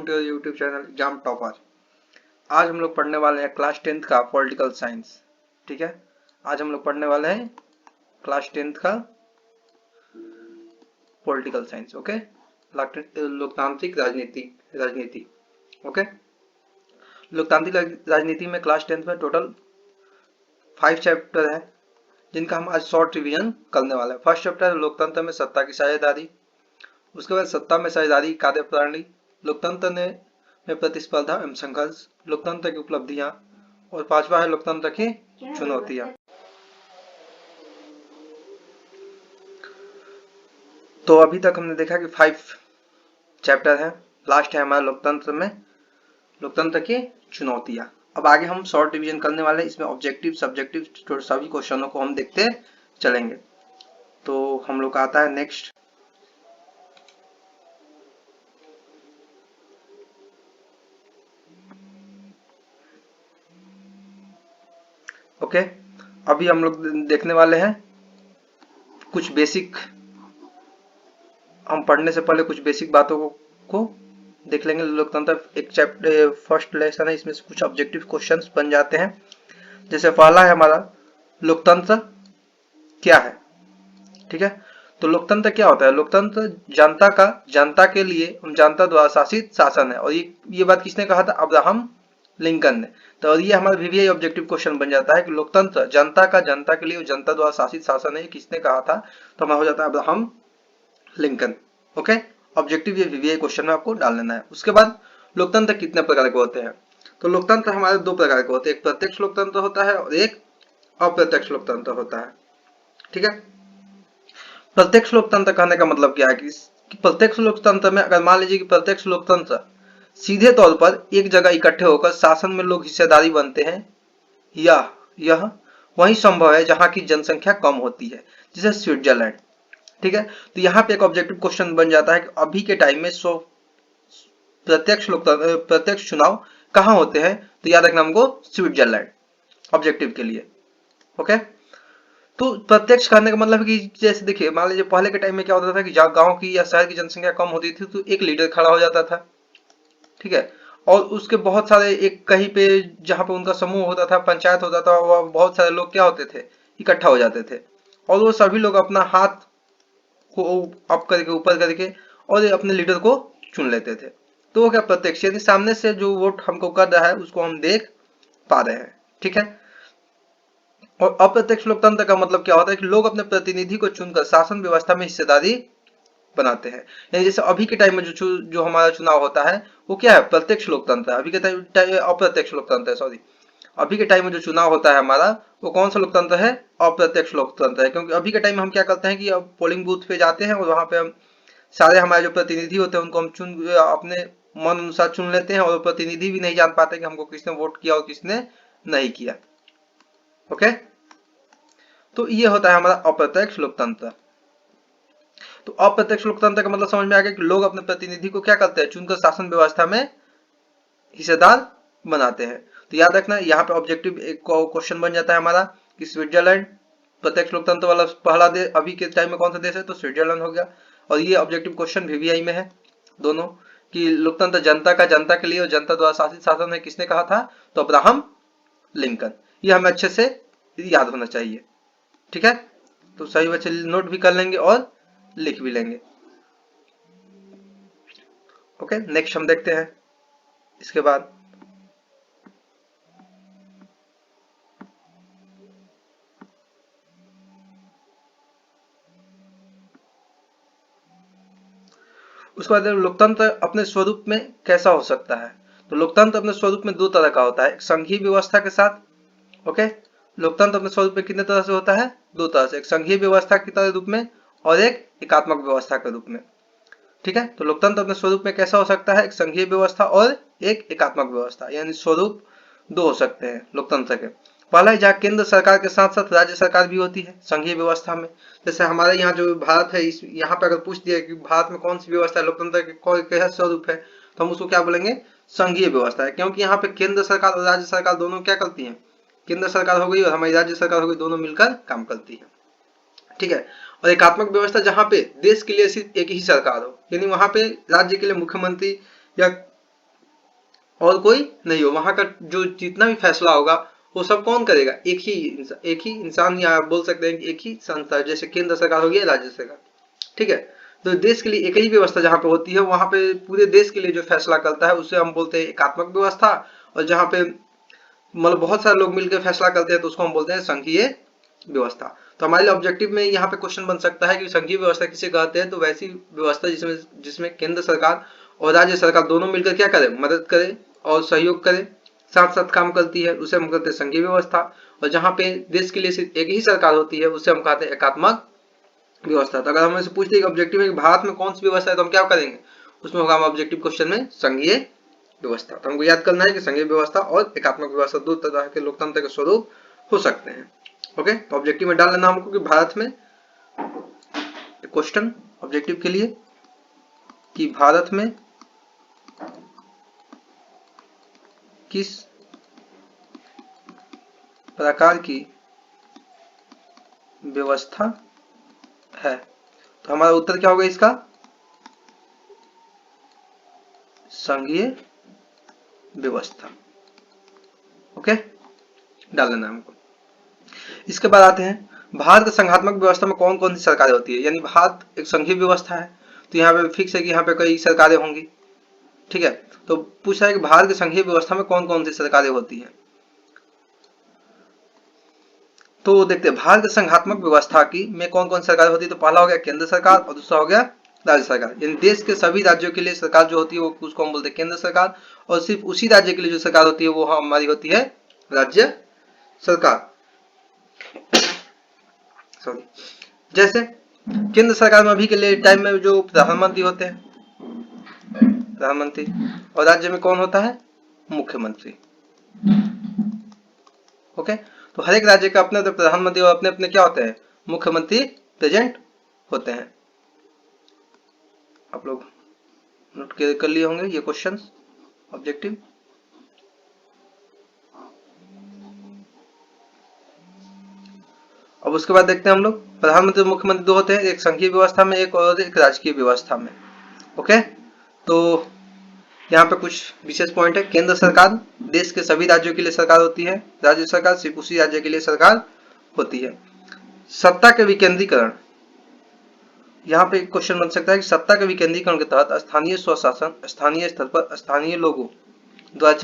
Welcome to your YouTube channel exam topper. आज हम लोग पढ़ने वाले हैं क्लास 10th का पॉलिटिकल साइंस। ठीक है, आज हम लोग पढ़ने वाले हैं क्लास 10th का पॉलिटिकल साइंस। ओके, लोकतांत्रिक राजनीति। ओके, लोकतांत्रिक राजनीति में क्लास 10th में टोटल 5 चैप्टर है, जिनका हम आज शॉर्ट रिवीजन करने वाले हैं। फर्स्ट चैप्टर है लोकतंत्र में सत्ता की साझेदारी। उसके बाद सत्ता में साझेदारी कार्यप्रणाली, लोकतंत्र में प्रतिस्पर्धा एवं संघर्ष, लोकतंत्र की उपलब्धियां, और पांचवा है लोकतंत्र की चुनौतियां। तो अभी तक हमने देखा कि 5 चैप्टर है, लास्ट है हमारा लोकतंत्र की चुनौतियां। अब आगे हम शॉर्ट रिवीजन करने वाले हैं, इसमें ऑब्जेक्टिव सब्जेक्टिव सभी क्वेश्चनों को हम देखते चलेंगे। तो हम लोग आता है नेक्स्ट। ओके, अभी हम लोग देखने वाले हैं कुछ बेसिक, हम पढ़ने से पहले कुछ बेसिक बातों को देख लेंगे। लोकतंत्र एक चैप्टर फर्स्ट लेसन है, इसमें से कुछ ऑब्जेक्टिव क्वेश्चंस बन जाते हैं। जैसे पहला है हमारा लोकतंत्र क्या है। ठीक है, तो लोकतंत्र क्या होता है? लोकतंत्र जनता के लिए जनता द्वारा शासित शासन है। और ये बात किसने कहा था? अब्राहम लिंकन ने। तो ये हमारा वीवीआई ऑब्जेक्टिव क्वेश्चन बन जाता है कि लोकतंत्र जनता के लिए जनता द्वारा शासित शासन है, किसने कहा था? तो हमारा हो जाता है अब्राहम लिंकन। ओके, ऑब्जेक्टिव ये वीवीआई क्वेश्चन में आपको डाल लेना है। उसके बाद लोकतंत्र कितने प्रकार के होते हैं? तो लोकतंत्र हमारे 2 प्रकार के होते हैं, एक प्रत्यक्ष लोकतंत्र होता है और एक अप्रत्यक्ष लोकतंत्र होता है। ठीक है, प्रत्यक्ष लोकतंत्र कहने का मतलब क्या है कि प्रत्यक्ष लोकतंत्र में अगर मान लीजिए कि प्रत्यक्ष लोकतंत्र सीधे तौर पर एक जगह इकट्ठे होकर शासन में लोग हिस्सेदारी बनते हैं, यह वही संभव है जहां की जनसंख्या कम होती है, जैसे स्विट्जरलैंड। ठीक है, तो यहाँ पे एक ऑब्जेक्टिव क्वेश्चन बन जाता है कि अभी के टाइम में प्रत्यक्ष चुनाव कहाँ होते हैं? तो याद रखना हमको स्विट्जरलैंड ऑब्जेक्टिव के लिए। ओके, तो प्रत्यक्ष करने का मतलब है कि जैसे देखिए मान लीजिए पहले के टाइम में क्या होता था कि गांव की या शहर की जनसंख्या कम होती थी तो एक लीडर खड़ा हो जाता था। ठीक है, और उसके बहुत सारे एक कहीं पे जहां पे उनका समूह होता था, पंचायत होता था, वह बहुत सारे लोग क्या होते थे? इकट्ठा हो जाते थे, और वो सभी लोग अपना हाथ को अप करके ऊपर करके और अपने लीडर को चुन लेते थे। तो वो क्या प्रत्यक्ष, यदि सामने से जो वोट हमको कर रहा है उसको हम देख पा रहे हैं। ठीक है, और अप्रत्यक्ष लोकतंत्र का मतलब क्या होता है कि लोग अपने प्रतिनिधि को चुनकर शासन व्यवस्था में हिस्सेदारी बनाते हैं। यानी जैसे अभी के टाइम में जो हमारा चुनाव होता है वो क्या है? प्रत्यक्ष लोकतंत्र है। अभी के टाइम अप्रत्यक्ष लोकतंत्र है, सॉरी। अभी के टाइम में जो चुनाव होता है हमारा, वो कौन सा लोकतंत्र है? अप्रत्यक्ष लोकतंत्र है। क्योंकि अभी के टाइम में हम क्या करते हैं कि अब पोलिंग बूथ पे जाते हैं और वहां पे हम सारे हमारे जो प्रतिनिधि होते हैं उनको हम अपने मन अनुसार चुन लेते हैं, और प्रतिनिधि भी नहीं जान पाते कि हमको किसने वोट किया और किसने नहीं किया। ओके, तो ये होता है हमारा अप्रत्यक्ष लोकतंत्र। तो अप्रत्यक्ष लोकतंत्र का मतलब समझ में आ गया कि लोग अपने प्रतिनिधि को क्या करते हैं? चुनकर शासन व्यवस्था में हिस्सेदार बनाते हैं। तो याद रखना यहाँ पे ऑब्जेक्टिव एक क्वेश्चन बन जाता है हमारा कि स्विट्जरलैंड प्रत्यक्ष लोकतंत्र वाला पहला देश अभी के टाइम में कौन सा देश है? तो स्विट्जरलैंड हो गया। और ये ऑब्जेक्टिव क्वेश्चन वीवीआई में है दोनों, कि लोकतंत्र जनता के लिए और जनता द्वारा शासित शासन है, किसने कहा था? तो अब्राहम लिंकन। ये हमें अच्छे से याद होना चाहिए। ठीक है, तो सही बच्चे नोट भी कर लेंगे और लिख भी लेंगे। ओके, नेक्स्ट हम देखते हैं इसके बाद। उसके बाद लोकतंत्र अपने स्वरूप में कैसा हो सकता है? तो लोकतंत्र अपने स्वरूप में 2 तरह का होता है, एक संघीय व्यवस्था के साथ। ओके, लोकतंत्र अपने स्वरूप में कितने तरह से होता है? 2 तरह से, एक संघीय व्यवस्था की तरह रूप में और एक एकात्मक व्यवस्था के रूप में। ठीक है, तो लोकतंत्र अपने स्वरूप में कैसा हो सकता है? एक संघीय व्यवस्था और एक एकात्मक व्यवस्था, यानी स्वरूप 2 हो सकते हैं लोकतंत्र के। पहला है जहाँ केंद्र सरकार के साथ साथ राज्य सरकार भी होती है संघीय व्यवस्था में। जैसे हमारे यहाँ जो भारत है, इस यहाँ पे अगर पूछ दिया कि भारत में कौन सी व्यवस्था है, लोकतंत्र के कैसा स्वरूप है, तो हम उसको क्या बोलेंगे? संघीय व्यवस्था है। क्योंकि यहाँ पे केंद्र सरकार और राज्य सरकार दोनों क्या करती है? केंद्र सरकार हो गई और हमारी राज्य सरकार हो गई, दोनों मिलकर काम करती है। ठीक है, और एकात्मक व्यवस्था जहाँ पे देश के लिए सिर्फ एक ही सरकार हो, यानी वहां पे राज्य के लिए मुख्यमंत्री या और कोई नहीं हो, वहां का जो जितना भी फैसला होगा वो सब कौन करेगा, एक ही इंसान, या आप बोल सकते हैं कि एक ही संस्था, जैसे केंद्र सरकार हो गया, राज्य सरकार, ठीक है। तो देश के लिए एक ही व्यवस्था जहाँ पे होती है, वहां पे पूरे देश के लिए जो फैसला करता है उसे हम बोलते हैं एकात्मक व्यवस्था। और जहाँ पे मतलब बहुत सारे लोग मिलकर फैसला करते हैं तो उसको हम बोलते हैं संघीय व्यवस्था। तो हमारे लिए ऑब्जेक्टिव में यहाँ पे क्वेश्चन बन सकता है कि संघीय व्यवस्था किसे कहते हैं, तो वैसी व्यवस्था जिसमें जिसमें केंद्र सरकार और राज्य सरकार दोनों मिलकर क्या करे, मदद करे और सहयोग करे, साथ साथ काम करती है, उसे हम कहते हैं संघीय व्यवस्था। और जहाँ पे देश के लिए सिर्फ एक ही सरकार होती है उसे हम कहते हैं एकात्मक व्यवस्था। तो अगर हम ऐसे पूछते हैं कि ऑब्जेक्टिव में भारत में कौन सी व्यवस्था है, तो हम क्या करेंगे, उसमें होगा हम ऑब्जेक्टिव क्वेश्चन में संघीय व्यवस्था। तो हमको याद करना है कि संघीय व्यवस्था और एकात्मक व्यवस्था दो तरह के लोकतंत्र के स्वरूप हो सकते हैं। ओके, तो ऑब्जेक्टिव में डाल लेना हमको कि भारत में, क्वेश्चन ऑब्जेक्टिव के लिए, कि भारत में किस प्रकार की व्यवस्था है। तो हमारा उत्तर क्या होगा इसका, संघीय व्यवस्था। ओके, डाल देना हमको। इसके बाद आते हैं भारत संघात्मक व्यवस्था में कौन कौन सी सरकारें होती है, यानी भारत एक संघीय व्यवस्था है, तो यहाँ पे फिक्स है कि यहाँ पे कई सरकारें होंगी, ठीक है। तो पूछा है कि भारत की संघीय व्यवस्था में कौन कौन सी सरकारें होती हैं। तो देखते हैं भारत संघात्मक व्यवस्था की में कौन कौन सी सरकार होती है। तो पहला हो गया केंद्र सरकार और दूसरा हो गया राज्य सरकार, यानी देश के सभी राज्यों के लिए सरकार जो होती है वो उसको हम बोलते हैं केंद्र सरकार, और सिर्फ उसी राज्य के लिए जो सरकार होती है वो हमारी होती है राज्य सरकार। सॉरी, जैसे केंद्र सरकार में अभी के लिए टाइम में जो प्रधानमंत्री होते हैं, प्रधानमंत्री, और राज्य में कौन होता है, मुख्यमंत्री। ओके, तो हर एक राज्य का अपने अपने प्रधानमंत्री और अपने अपने क्या होते हैं, मुख्यमंत्री प्रेजेंट होते हैं। आप लोग नोट कर लिए होंगे ये क्वेश्चंस ऑब्जेक्टिव। अब उसके बाद देखते हैं हम लोग प्रधानमंत्री और मुख्यमंत्री दो होते हैं, एक संघीय व्यवस्था में, एक और एक राजकीय व्यवस्था में। ओके, तो यहाँ पे कुछ विशेष पॉइंट है। केंद्र सरकार देश के सभी राज्यों के लिए सरकार होती है, राज्य सरकार सिर्फ उसी राज्य के लिए सरकार होती है। सत्ता के विकेंद्रीकरण, यहाँ पे क्वेश्चन बन सकता है कि सत्ता के विकेंद्रीकरण के तहत स्थानीय स्वशासन स्थानीय स्तर पर स्थानीय लोगों द्वारा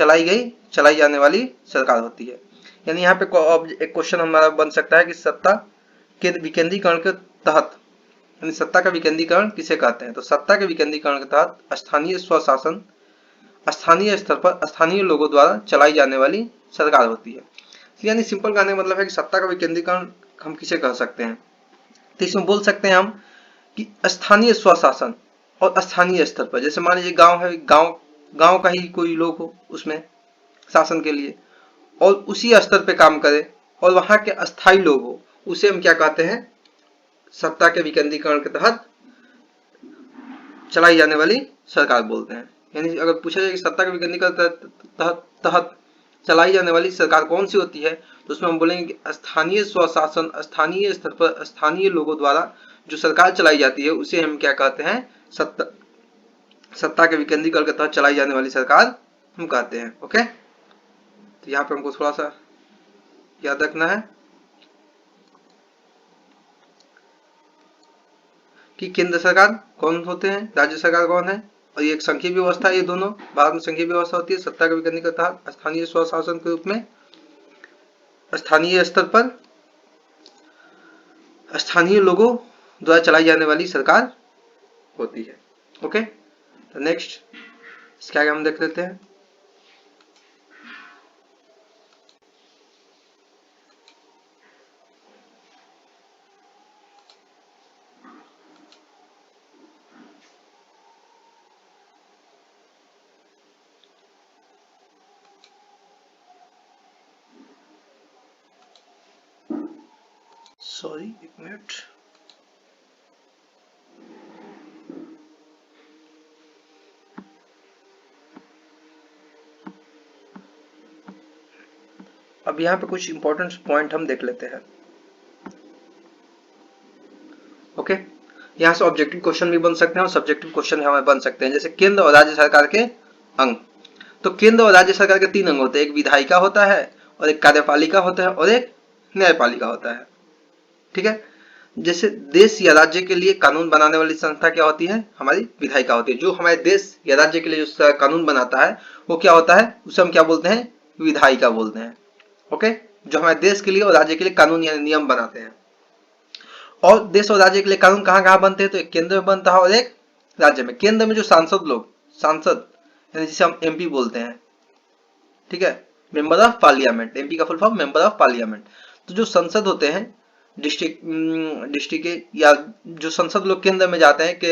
चलाई जाने वाली सरकार होती है। यानी यहाँ पे एक क्वेश्चन हमारा बन सकता है कि सत्ता के विकेंद्रीकरण के तहत, यानी सत्ता का विकेंद्रीकरण किसे कहते हैं। तो सत्ता के विकेंद्रीकरण के तहत स्थानीय स्वशासन स्थानीय स्तर पर स्थानीय लोगों द्वारा चलाई जाने वाली सरकार होती है। यानी सिंपल कहने का मतलब है कि सत्ता का विकेंद्रीकरण हम किसे कह सकते हैं। तो इसमें बोल सकते हैं हम कि स्थानीय स्वशासन और स्थानीय स्तर पर, जैसे मान लीजिए गांव है, गांव का ही कोई लोग हो उसमें शासन के लिए और उसी स्तर पे काम करे और वहां के अस्थायी लोग हो, उसे हम क्या कहते हैं, सत्ता के विकेंद्रीकरण के तहत चलाई जाने वाली सरकार बोलते हैं। यानी अगर पूछा जाए कि सत्ता के विकेंद्रीकरण तहत चलाई जाने वाली सरकार कौन सी होती है, तो उसमें हम बोलेंगे कि स्थानीय स्वशासन स्थानीय स्तर पर स्थानीय लोगों द्वारा जो सरकार चलाई जाती है उसे हम क्या कहते हैं, सत्ता के विकेंद्रीकरण के तहत चलाई जाने वाली सरकार हम कहते हैं। ओके, तो यहाँ पे हमको थोड़ा सा याद रखना है कि केंद्र सरकार कौन होते हैं, राज्य सरकार कौन है, और ये एक संघीय व्यवस्था है। ये दोनों भारत में संघीय व्यवस्था होती है सत्ता के विकेंद्रीकरण के तहत स्थानीय स्वशासन के रूप में स्थानीय स्तर पर स्थानीय लोगों द्वारा चलाई जाने वाली सरकार होती है। ओके, तो नेक्स्ट इसके आगे हम देख लेते हैं। सॉरी, एक मिनट। अब यहाँ पे कुछ इंपॉर्टेंट पॉइंट हम देख लेते हैं। ओके, यहाँ से ऑब्जेक्टिव क्वेश्चन भी बन सकते हैं और सब्जेक्टिव क्वेश्चन हमें बन सकते हैं, जैसे केंद्र और राज्य सरकार के अंग। तो केंद्र और राज्य सरकार के 3 अंग होते हैं, एक विधायिका होता है और एक कार्यपालिका होता है और एक न्यायपालिका होता है। ठीक है, जैसे देश या राज्य के लिए कानून बनाने वाली संस्था क्या होती है, हमारी विधायिका होती है। जो हमारे देश या राज्य के लिए जो कानून बनाता है वो क्या होता है, उसे हम क्या बोलते हैं, विधायिका बोलते हैं। ओके, जो हमारे देश के लिए और राज्य के लिए कानून या नियम बनाते हैं। और देश और राज्य के लिए कानून कहाँ कहाँ बनते हैं, तो एक केंद्र में बनता है और एक राज्य में। केंद्र में जो सांसद यानी जिसे हम एमपी बोलते हैं, ठीक है, मेंबर ऑफ पार्लियामेंट, एमपी का full form member of parliament. तो जो संसद होते हैं डिस्ट्रिक्ट के, या जो संसद लोग केंद्र में जाते हैं कि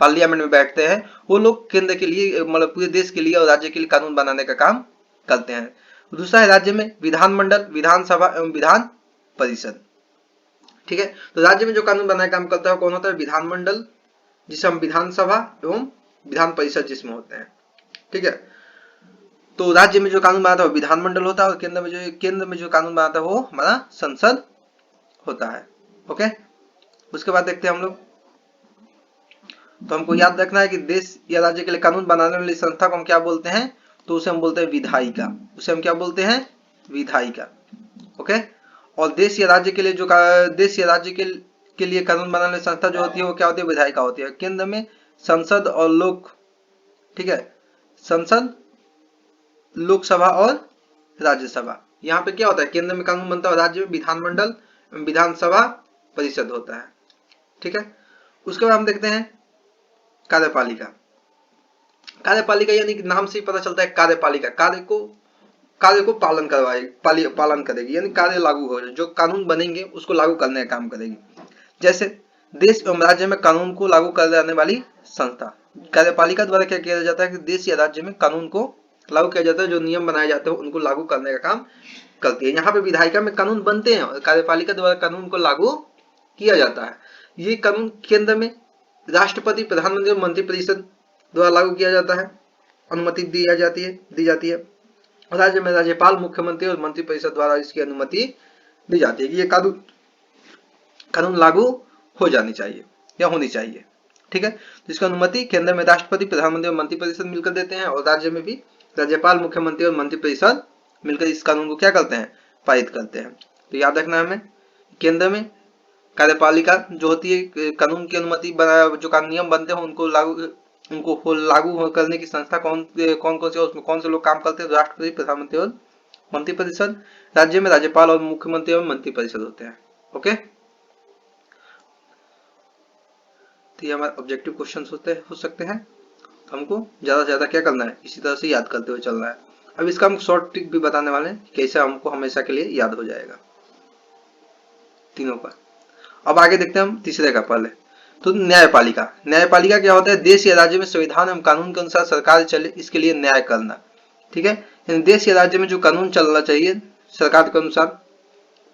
पार्लियामेंट में बैठते हैं, वो लोग केंद्र के लिए मतलब पूरे देश के लिए और राज्य के लिए कानून बनाने का काम करते हैं। दूसरा है राज्य में विधानमंडल, विधानसभा एवं विधान परिषद। ठीक है, तो राज्य में जो कानून बनाने का काम करता है कौन होता है, विधानमंडल, जिसे हम विधानसभा एवं विधान परिषद जिसमें होते हैं। ठीक है, तो राज्य में जो कानून बनाता है वो विधानमंडल होता है और केंद्र में जो कानून बनाता है वो हमारा संसद होता है। ओके, उसके बाद देखते हैं हम लोग। तो हमको याद रखना है कि देश या राज्य के लिए कानून बनाने वाली संस्था को हम क्या बोलते हैं, तो उसे हम बोलते हैं विधायिका। उसे हम क्या बोलते हैं, विधायिका। ओके, और देश या राज्य के लिए देश या राज्य के लिए कानून बनाने वाली संस्था जो होती है वो क्या होती है, विधायिका होती है। केंद्र में संसद और लोक, ठीक है, संसद, लोकसभा और राज्यसभा। यहाँ पे क्या होता है, केंद्र में कानून बनता है और राज्य में विधानमंडल, विधानसभा परिषद होता है। ठीक है, उसके बाद हम देखते हैं कार्यपालिका। कार्यपालिका यानी कि नाम से ही पता चलता है, कार्यपालिका कार्य को पालन करेगी, यानी कार्य लागू हो, जो कानून बनेंगे उसको लागू करने का काम करेगी। जैसे देश एवं राज्य में कानून को लागू करने वाली संस्था, कार्यपालिका द्वारा क्या किया जाता है कि देश या राज्य में कानून को लागू किया जाता है, जो नियम बनाए जाते हैं उनको लागू करने का काम करती है। यहाँ पे विधायिका में कानून बनते हैं और कार्यपालिका द्वारा कानून को लागू किया जाता है। ये कानून केंद्र में राष्ट्रपति, प्रधानमंत्री और मंत्रिपरिषद द्वारा लागू किया जाता है, अनुमति दी जाती है। और राज्य में राज्यपाल, मुख्यमंत्री और मंत्रिपरिषद द्वारा इसकी अनुमति दी जाती है कि ये कानून लागू हो जानी चाहिए या होनी चाहिए। ठीक है, जिसकी अनुमति केंद्र में राष्ट्रपति, प्रधानमंत्री और मंत्रिपरिषद मिलकर देते हैं और राज्य में भी राज्यपाल, मुख्यमंत्री और मंत्रिपरिषद मिलकर इस कानून को क्या करते हैं, पारित करते हैं। तो याद रखना हमें, केंद्र में कार्यपालिका जो होती है, कानून की अनुमति जो नियम बनते हैं उनको लागू करने की संस्था कौन कौन सी है, उसमें कौन से लोग काम करते हैं, राष्ट्रपति, प्रधानमंत्री और मंत्रिपरिषद। राज्य में राज्यपाल और मुख्यमंत्री और मंत्रिपरिषद होते हैं। ओके, तो ये हमारे ऑब्जेक्टिव क्वेश्चन हो सकते हैं। तो हमको ज्यादा से ज्यादा क्या करना है, इसी तरह से याद करते हुए चलना है। अब इसका हम शॉर्ट ट्रिक भी बताने वाले हैं, कैसे हमको हमेशा के लिए याद हो जाएगा तीनों का। अब आगे देखते हैं हम तीसरे का पहले। तो न्यायपालिका क्या होता है, देश या राज्य में संविधान एवं कानून के अनुसार सरकार चले इसके लिए न्याय करना। ठीक है, यानी देश या राज्य में जो कानून चलना चाहिए सरकार के अनुसार,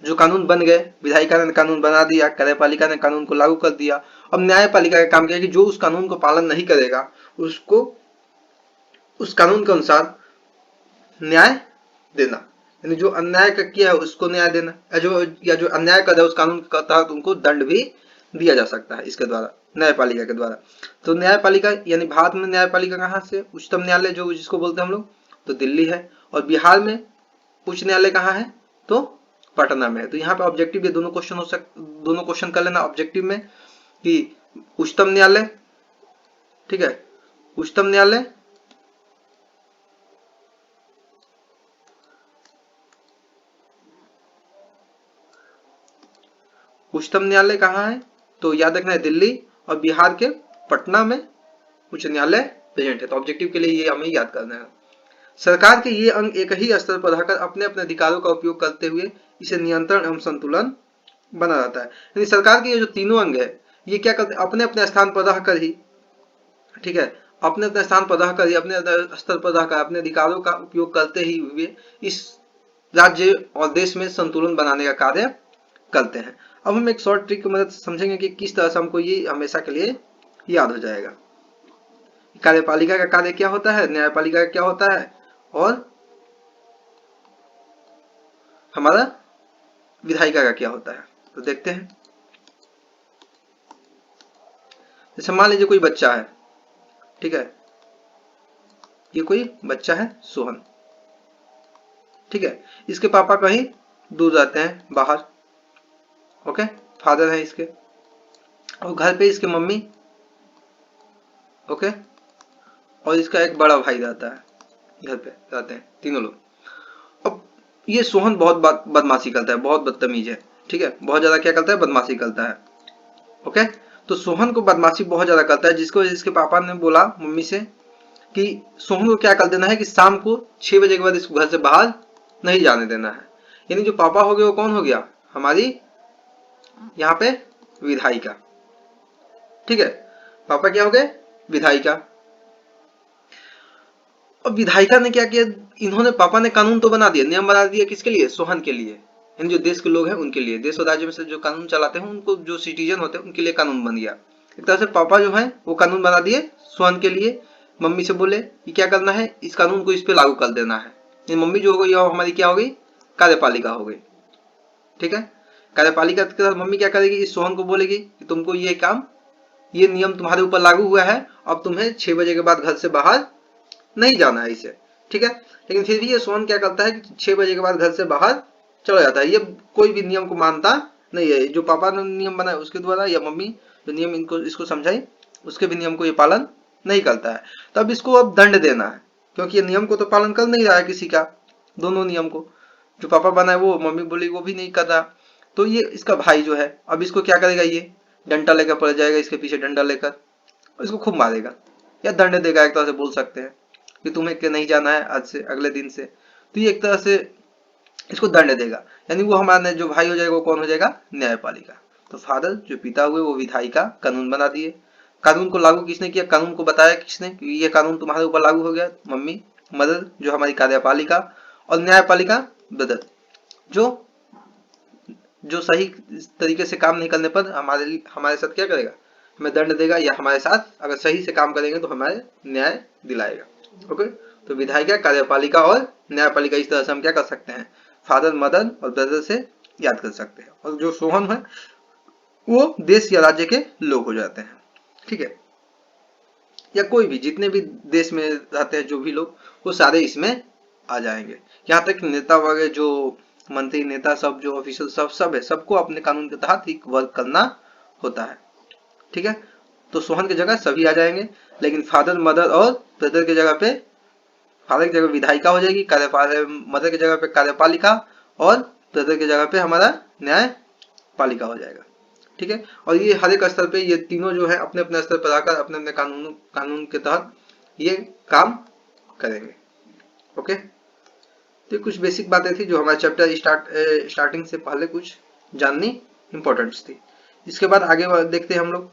जो कानून बन गए, विधायिका ने कानून बना दिया, कार्यपालिका ने कानून को लागू कर दिया। अब न्यायपालिका का काम क्या है कि जो उस कानून को पालन नहीं करेगा उसको उस कानून के अनुसार न्याय देना, यानी जो अन्याय किया है उसको न्याय देना, या जो अन्याय कर रहा है उस कानून के तहत उनको दंड भी दिया जा सकता है इसके द्वारा, न्यायपालिका के द्वारा। तो न्यायपालिका यानी भारत में न्यायपालिका कहाँ से, उच्चतम न्यायालय जो जिसको बोलते हैं हम लोग, तो दिल्ली है। और बिहार में उच्च न्यायालय कहाँ है, तो पटना में है। तो यहाँ पे ऑब्जेक्टिव ये दोनों क्वेश्चन कर लेना ऑब्जेक्टिव में कि उच्चतम न्यायालय, ठीक है, उच्चतम न्यायालय कहाँ है, तो याद रखना है दिल्ली, और बिहार के पटना में उच्च न्यायालय प्रेजेंट है। तो ऑब्जेक्टिव के लिए ये हमें याद करना है। सरकार के ये अंग एक ही स्तर पर रहकर अपने अपने अधिकारों का उपयोग करते हुए इसे नियंत्रण एवं संतुलन बना रहता है। यानी सरकार के ये जो तीनों अंग है ये क्या करते हैं, अपने अपने स्थान पर रहकर ही, ठीक है, अपने अपने स्थान पर रहकर ही, अपने स्तर पर रहकर अपने अधिकारों का उपयोग करते ही हुए इस राज्य और देश में संतुलन बनाने का कार्य करते हैं। अब हम एक शॉर्ट ट्रिक की मदद से समझेंगे कि किस तरह से हमको ये हमेशा के लिए याद हो जाएगा। कार्यपालिका का कार्य क्या होता है, न्यायपालिका का क्या होता है, और हमारा विधायिका का क्या होता है। तो देखते हैं, जैसे मान लीजिए कोई बच्चा है, ठीक है, ये कोई बच्चा है सोहन, ठीक है। इसके पापा कहीं दूर रहते हैं बाहर, ओके, फादर है इसके, और घर पे इसके मम्मी, ओके, और इसका एक बड़ा भाई रहता है, घर पे रहते हैं तीनों लोग। अब ये सोहन बहुत बदमाशी करता है, बहुत बदतमीज है, ठीक है, बहुत ज्यादा क्या करता है, बदमाशी करता है, ओके। तो सोहन को बदमाशी बहुत ज्यादा करता है, जिसको इसके पापा ने बोला मम्मी से कि सोहन को क्या कर देना है कि शाम को 6 बजे के बाद इसको घर से बाहर नहीं जाने देना है। यानी जो पापा हो गए वो कौन हो गया, हमारी यहाँ पे विधायिका, ठीक है। पापा क्या हो गए, विधायिका। अब विधायिका ने क्या किया, इन्होंने, पापा ने कानून तो बना दिया, नियम बना दिया, किसके लिए, सोहन के लिए, यानी जो देश के लोग हैं उनके लिए, देश और राज्य में से जो कानून चलाते हैं उनको, जो सिटीजन होते हैं उनके लिए कानून बन गया। एक तरह से पापा जो है वो कानून बना दिए सोहन के लिए, मम्मी से बोले कि क्या करना है, इस कानून को इस पे लागू कर देना है। ये मम्मी जो हो गई हमारी क्या हो गई, कार्यपालिका हो गई, ठीक है। कार्यपालिका के साथ मम्मी क्या करेगी, इस सोहन को बोलेगी कि तुमको ये काम, ये नियम तुम्हारे ऊपर लागू हुआ है, अब तुम्हें 6 बजे के बाद घर से बाहर नहीं जाना है इसे, ठीक है। लेकिन फिर भी ये सोहन क्या करता है कि 6 बजे के बाद घर से बाहर चला जाता है, ये कोई भी नियम को मानता नहीं है, जो पापा ने नियम बनाया उसके द्वारा, या मम्मी जो नियम इनको इसको समझाई उसके भी नियम को ये पालन नहीं करता है। तब इसको अब दंड देना है, क्योंकि ये नियम को तो पालन कर नहीं रहा है किसी का, दोनों नियम को, जो पापा बनाए वो मम्मी बोली वो भी नहीं कर रहा। तो ये इसका भाई जो है अब इसको क्या करेगा, ये डंडा लेकर पड़ जाएगा, इसके पीछे डंडा लेकर इसको खूब मारेगा, या दंड देगा, एक तरह से बोल सकते हैं कि तुम्हें के नहीं जाना है आज से, अगले दिन से। तो ये एक तरह से इसको दंड देगा, यानी वो हमारा जो भाई हो जाएगा वो कौन हो जाएगा, न्यायपालिका। तो फादर जो पिता हुए वो विधायिका, कानून बना दिए। कानून को लागू किसने किया, कानून को बताया किसने कि ये कानून तुम्हारे ऊपर लागू हो गया, मम्मी, मदर जो हमारी कार्यपालिका, और न्यायपालिका ब्रदर, जो सही तरीके से काम नहीं करने पर हमारे साथ क्या करेगा, हमें दंड देगा, या हमारे साथ अगर सही से काम करेंगे तो हमारे न्याय दिलाएगा, ओके। तो विधायिका, कार्यपालिका और न्यायपालिका, इस तरह से हम क्या कर सकते हैं, फादर, मदर और ब्रदर से याद कर सकते हैं। और जो सोहन है वो देश या राज्य के लोग हो जाते हैं, ठीक है, या कोई भी जितने भी देश में रहते हैं जो भी लोग, वो सारे इसमें आ जाएंगे। यहाँ तक नेता वगैरह, जो मंत्री, नेता, सब जो ऑफिसर सब है, सबको अपने कानून के तहत ही वर्क करना होता है, ठीक है। तो सोहन की जगह सभी आ जाएंगे, लेकिन फादर, मदर और ब्रदर की जगह पे, फादर की जगह विधायिका हो जाएगी, मदर की जगह पे कार्यपालिका, और ब्रदर की जगह पे हमारा न्यायपालिका हो जाएगा, ठीक है। और ये हर एक स्तर पे ये तीनों जो है अपने अपने स्तर पर आकर अपने अपने कानून के तहत ये काम करेंगे, ओके। तो कुछ बेसिक बातें थी जो हमारे चैप्टर स्टार्टिंग से पहले कुछ जाननी इंपॉर्टेंट थी। इसके बाद आगे देखते हैं हम लोग।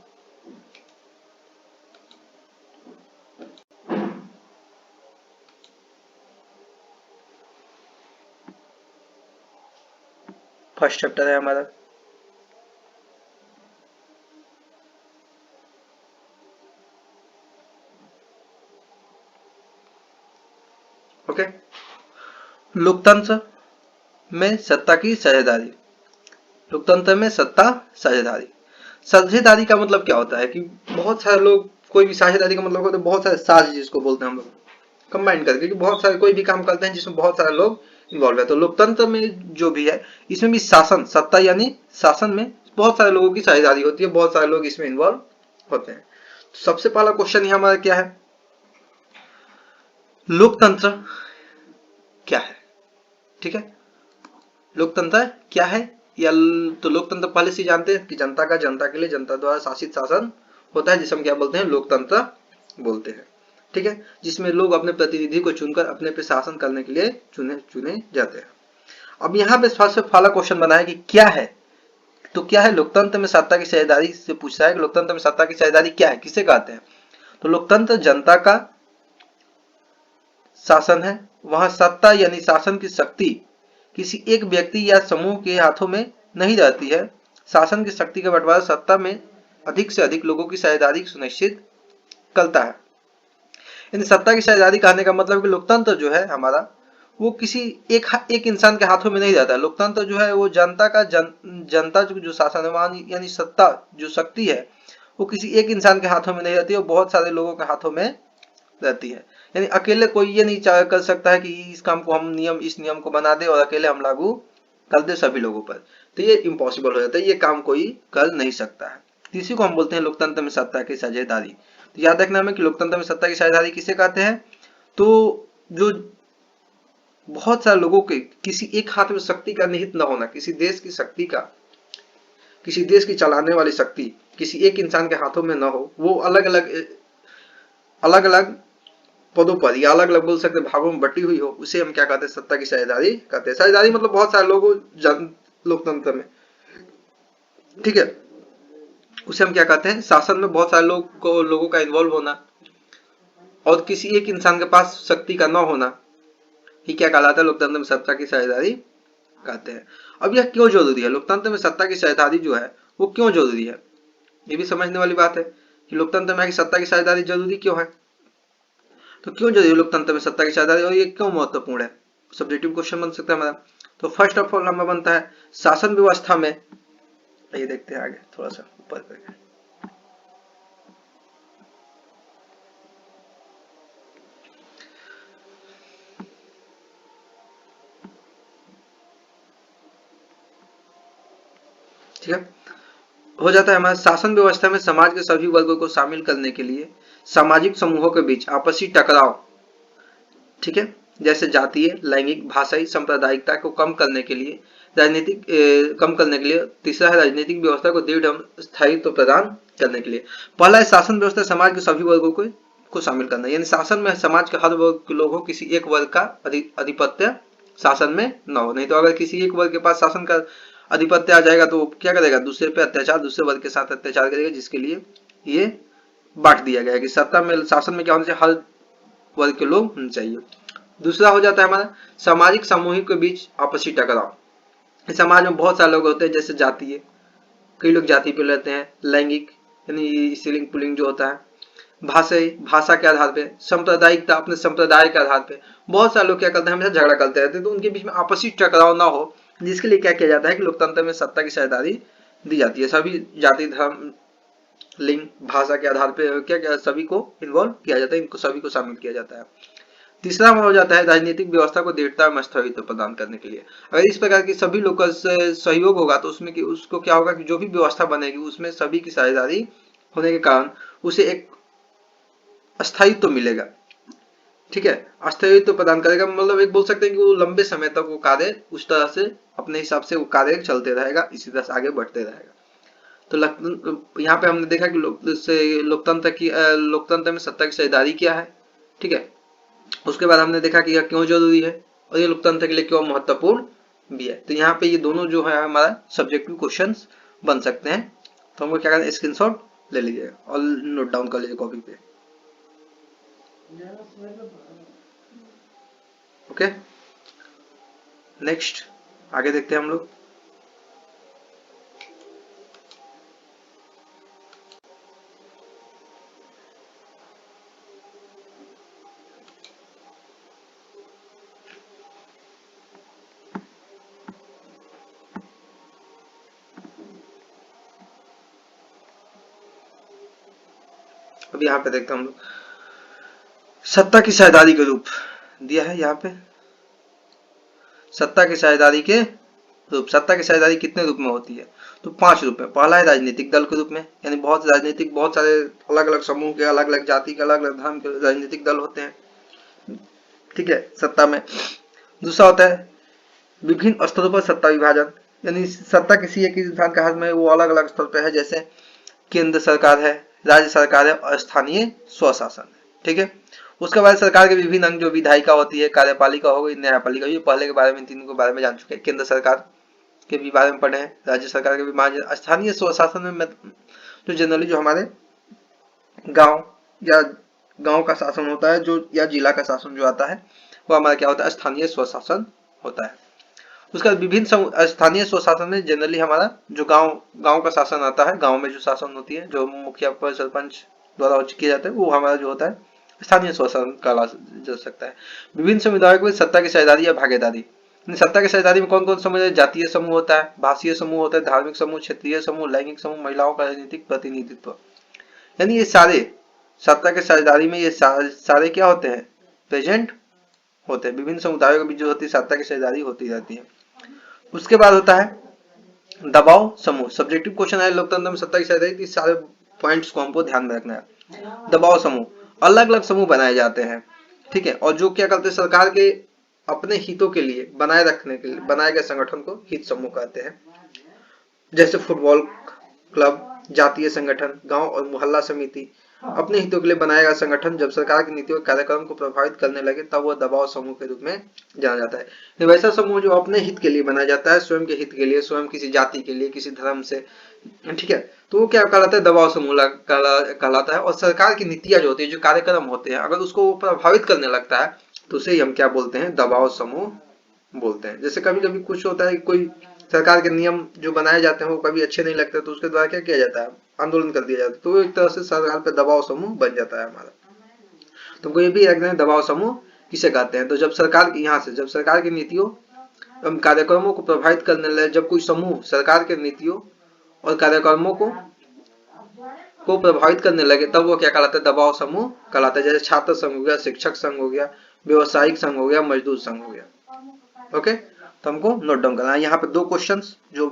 फर्स्ट चैप्टर है हमारा, ओके। लोकतंत्र में सत्ता की साझेदारी। लोकतंत्र में सत्ता साझेदारी, साझेदारी का मतलब क्या होता है कि बहुत सारे लोग, कोई भी साझेदारी का मतलब होता है बहुत सारे साझ, जिसको बोलते हैं हम लोग कंबाइन करके, कि बहुत सारे कोई भी काम करते हैं जिसमें बहुत सारे लोग इन्वॉल्व है। तो लोकतंत्र में जो भी है इसमें भी शासन, सत्ता यानी शासन में बहुत सारे लोगों की साझेदारी होती है, बहुत सारे लोग इसमें इन्वॉल्व होते हैं। तो सबसे पहला क्वेश्चन यहाँ हमारा क्या है, लोकतंत्र क्या है, ठीक है। लोकतंत्र क्या है, या तो लोकतंत्र पहले से जानते हैं कि जनता का, जनता के लिए, जनता द्वारा शासित शासन होता है, जिसे हम क्या बोलते हैं, लोकतंत्र बोलते हैं, ठीक है। जिसमें लोग अपने प्रतिनिधि को चुनकर अपने पे शासन करने के लिए चुने जाते हैं। अब यहाँ पे सबसे पहला क्वेश्चन बना है कि क्या है, तो क्या है लोकतंत्र में सत्ता की साझेदारी से पूछा है कि लोकतंत्र में सत्ता की साझेदारी क्या है, किसे कहते हैं। तो लोकतंत्र जनता का शासन है, वहां सत्ता यानी शासन की शक्ति किसी एक व्यक्ति या समूह के हाथों में नहीं रहती है। शासन की शक्ति का बंटवारा सत्ता में अधिक से अधिक लोगों की साझेदारी सुनिश्चित करता है। इन सत्ता की साझेदारी कहने का मतलब कि लोकतंत्र जो है हमारा, वो किसी एक इंसान के हाथों में नहीं रहता है। लोकतंत्र जो है वो जनता का, जनता जो शासन यानी सत्ता जो शक्ति है वो किसी एक इंसान के हाथों में नहीं रहती है, वो बहुत सारे लोगों के हाथों में रहती है। यानी अकेले कोई ये नहीं कर सकता है कि इस काम को हम इस नियम को बना दे और अकेले हम लागू कर दे सभी लोगों पर, तो ये इम्पॉसिबल हो जाता है, ये काम कोई कर नहीं सकता है। इसी को हम बोलते हैं लोकतंत्र में सत्ता की साझेदारी। तो याद रखना हमें कि लोकतंत्र में सत्ता की साझेदारी किसे कहते हैं, तो जो बहुत सारे लोगों के किसी एक हाथ में शक्ति का निहित न होना, किसी देश की शक्ति का, किसी देश की चलाने वाली शक्ति किसी एक इंसान के हाथों में न हो, वो अलग अलग पदों पर या अलग अलग बोल सकते भागों में बटी हुई हो, उसे हम क्या कहते हैं, सत्ता की साझेदारी कहते हैं। साझेदारी मतलब बहुत सारे लोगों लोकतंत्र में, ठीक है, उसे हम क्या कहते हैं, शासन में बहुत सारे लोगों का इन्वॉल्व होना और किसी एक इंसान के पास शक्ति का न होना, ये क्या कहलाता है, लोकतंत्र में सत्ता की साझेदारी कहते हैं। अब यह क्यों जरूरी है, लोकतंत्र में सत्ता की साझेदारी जो है वो क्यों जरूरी है, ये भी समझने वाली बात है कि लोकतंत्र में सत्ता की साझेदारी जरूरी क्यों है। तो क्यों जरूरी है लोकतंत्र में सत्ता की साझेदारी और ये क्यों महत्वपूर्ण है, सब्जेक्टिव क्वेश्चन बन सकता है हमारा। तो फर्स्ट ऑफ ऑल हमें बनता है शासन व्यवस्था में, ये देखते हैं आगे थोड़ा सा ऊपर करके, ठीक है, हो जाता है हमारे शासन व्यवस्था में समाज के सभी वर्गों को शामिल करने के लिए सामाजिक समूहों के बीच आपसी टकराव, ठीक है, जैसे जातीय, लैंगिक, भाषाई सांप्रदायिकता को कम करने के लिए कम करने के लिए, तीसरा है राजनीतिक व्यवस्था को दृढ़ स्थायित्व प्रदान करने के लिए। पहला है शासन व्यवस्था समाज के सभी वर्गों को शामिल करना, यानी शासन में समाज के हर वर्ग के लोग हो, किसी एक वर्ग का आधिपत्य शासन में न हो। नहीं तो अगर किसी एक वर्ग के पास शासन का आधिपत्य आ जाएगा तो क्या करेगा, दूसरे पे अत्याचार, दूसरे वर्ग के साथ अत्याचार करेगा, जिसके लिए ये बांट दिया गया है कि सत्ता में शासन में क्या होना चाहिए, हर वर्ग के लोग होने चाहिए। दूसरा हो जाता है हमारा सामाजिक समूह के बीच आपसी टकराव। समाज में बहुत सारे लोग होते हैं, जैसे जातीय, कई लोग जाति पे रहते हैं, लैंगिक यानी स्त्रीलिंग पुल्लिंग जो होता है, भाषाई भाषा के आधार पे, सांप्रदायिकता अपने संप्रदाय के आधार पे, बहुत सारे लोग क्या करते हैं, हमेशा झगड़ा करते रहते हैं, तो उनके बीच में आपसी टकराव ना हो, जिसके लिए क्या किया जाता है कि लोकतंत्र में सत्ता की साझेदारी दी जाती है। सभी जाति, धर्म, लिंग, भाषा के आधार पे क्या क्या सभी को इन्वॉल्व किया जाता है, इनको सभी को शामिल किया जाता है। तीसरा हो जाता है राजनीतिक व्यवस्था को दृढ़ता एवं स्थायित्व प्रदान करने के लिए। अगर इस प्रकार की सभी लोगों का सहयोग होगा तो उसमें उसको क्या होगा कि जो भी व्यवस्था बनेगी उसमें सभी की साझेदारी होने के कारण उसे एक स्थायित्व मिलेगा, ठीक है, स्थायित्व प्रदान करेगा, मतलब एक बोल सकते हैं कि वो लंबे समय तक वो कार्य उस तरह से अपने हिसाब से वो कार्य चलते रहेगा, इसी तरह से आगे बढ़ते रहेगा। तो यहाँ पे हमने देखा कि लोकतंत्र में सत्ता की साझेदारी क्या है, ठीक है, उसके बाद हमने देखा कि यह क्यों जरूरी है और ये लोकतंत्र के लिए क्यों महत्वपूर्ण भी है। तो यहाँ पे ये दोनों जो है हमारा सब्जेक्टिव क्वेश्चंस बन सकते हैं, तो हमको क्या करना है, स्क्रीनशॉट ले लीजिएगा और नोट डाउन कर लीजिए कॉपी पे। ओके, नेक्स्ट आगे देखते हैं हम लोग। अब यहाँ पे देखते हैं हम लोग सत्ता की साझेदारी के रूप दिया है। यहाँ पे सत्ता की साझेदारी के रूप, सत्ता की साझेदारी कितने रूप में होती है, तो 5 रूप में। पहला है राजनीतिक दल के रूप में, यानी बहुत सारे अलग अलग समूह के, अलग अलग जाति के, अलग अलग धर्म के राजनीतिक दल होते हैं, ठीक है, सत्ता में। दूसरा होता है विभिन्न स्तरों पर सत्ता विभाजन, यानी सत्ता किसी एक इंसान के हाथ में, वो अलग अलग स्तर पर है, जैसे केंद्र सरकार है, राज्य सरकार है और स्थानीय स्वशासन है, ठीक है। उसके बाद सरकार के विभिन्न अंग, जो विधायिका होती है, कार्यपालिका हो गई, न्यायपालिका, ये पहले के बारे में, तीनों के बारे में जान चुके हैं। केंद्र सरकार के भी बारे में पढ़े हैं, राज्य सरकार के भी। स्थानीय स्वशासन में तो जनरली जो हमारे गांव या गांव का शासन होता है, जो या जिला का शासन जो आता है, वो हमारा क्या होता है, स्थानीय स्वशासन होता है। उसका विभिन्न स्थानीय स्वशासन में जनरली हमारा जो गांव का शासन आता है, गांव में जो शासन होती है, जो मुखिया पर सरपंच द्वारा किया जाता है, वो हमारा जो होता है स्थानीय स्वशासन कहा जा सकता है। विभिन्न समुदायों के सत्ता की साझेदारी या भागीदारी, सत्ता की साझेदारी में कौन कौन समुदाय, जातीय समूह होता है, भाषीय समूह होता है, धार्मिक समूह, क्षेत्रीय समूह, लैंगिक समूह, महिलाओं का राजनीतिक प्रतिनिधित्व, यानी ये सारे सत्ता के साझेदारी में ये सारे क्या होते हैं, प्रेजेंट होते हैं। विभिन्न समुदायों के बीच जो होती है सत्ता की साझेदारी होती रहती है। उसके बाद होता है दबाव समूह। सब्जेक्टिव क्वेश्चन है लोकतंत्र में सत्ता की साझेदारी, इस सारे पॉइंट्स को हमको ध्यान में रखना है। दबाव समूह, अलग अलग समूह बनाए जाते हैं, ठीक है, और जो क्या करते हैं सरकार के अपने हितों के लिए बनाए रखने के लिए बनाए गए संगठन को हित समूह कहते हैं। जैसे फुटबॉल क्लब, जातीय संगठन, गांव और मोहल्ला समिति, अपने हितों के लिए बनाया गया संगठन जब सरकार की नीतियों और कार्यक्रम को प्रभावित करने लगे तब वह दबाव समूह के रूप में जाना जाता है। ये वैसा समूह जो अपने हित के लिए बनाया जाता है, स्वयं के हित के लिए, स्वयं किसी जाति के लिए, किसी धर्म से, ठीक है, तो वो क्या कहलाता है, दबाव समूह कहलाता है। और सरकार की नीतियां जो होती है, जो कार्यक्रम होते हैं, अगर उसको प्रभावित करने लगता है तो उसे हम क्या बोलते हैं, दबाव समूह बोलते हैं। जैसे कभी कभी कुछ होता है, कोई सरकार के नियम जो बनाए जाते हैं वो कभी अच्छे नहीं लगते तो उसके द्वारा क्या किया जाता है, आंदोलन कर दिया जाता है, तो एक तरह से सरकार पे दबाव समूह बन जाता है हमारा। तुमको ये भी रखना है दबाव समूह किसे कहते हैं। तो जब सरकार की यहाँ से जब सरकार की नीतियों एवं कार्यक्रमों को प्रभावित करने लगे, जब कोई समूह सरकार के नीतियों और कार्यक्रमों को प्रभावित करने लगे तब वो क्या कहलाता है, दबाव समूह कहलाता है। जैसे छात्र संघ हो गया, शिक्षक संघ हो गया, व्यवसायिक संघ हो गया, मजदूर संघ हो गया। ओके, तो हमको नोट डाउन करना है। यहाँ पे 2 क्वेश्चंस जो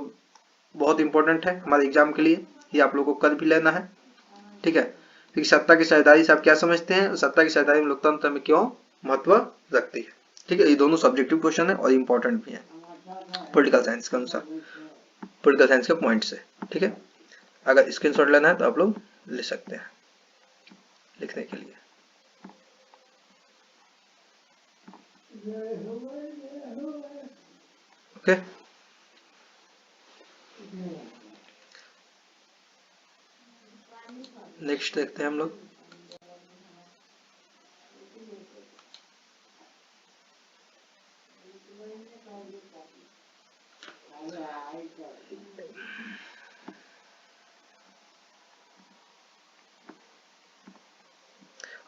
बहुत इंपॉर्टेंट है हमारे एग्जाम के लिए, ये आप लोगों को कर भी लेना है, ठीक है। तो सत्ता की साझेदारी से आप क्या समझते हैं, सत्ता की साझेदारी लोकतंत्र में क्यों महत्व रखती है, ठीक है। ये दोनों सब्जेक्टिव क्वेश्चन है और इंपॉर्टेंट भी है पॉलिटिकल साइंस के अनुसार, पॉलिटिकल साइंस के पॉइंट से, ठीक है। अगर स्क्रीनशॉट लेना है तो आप लोग ले सकते हैं लिखने के लिए। ओके, नेक्स्ट देखते हैं हम लोग।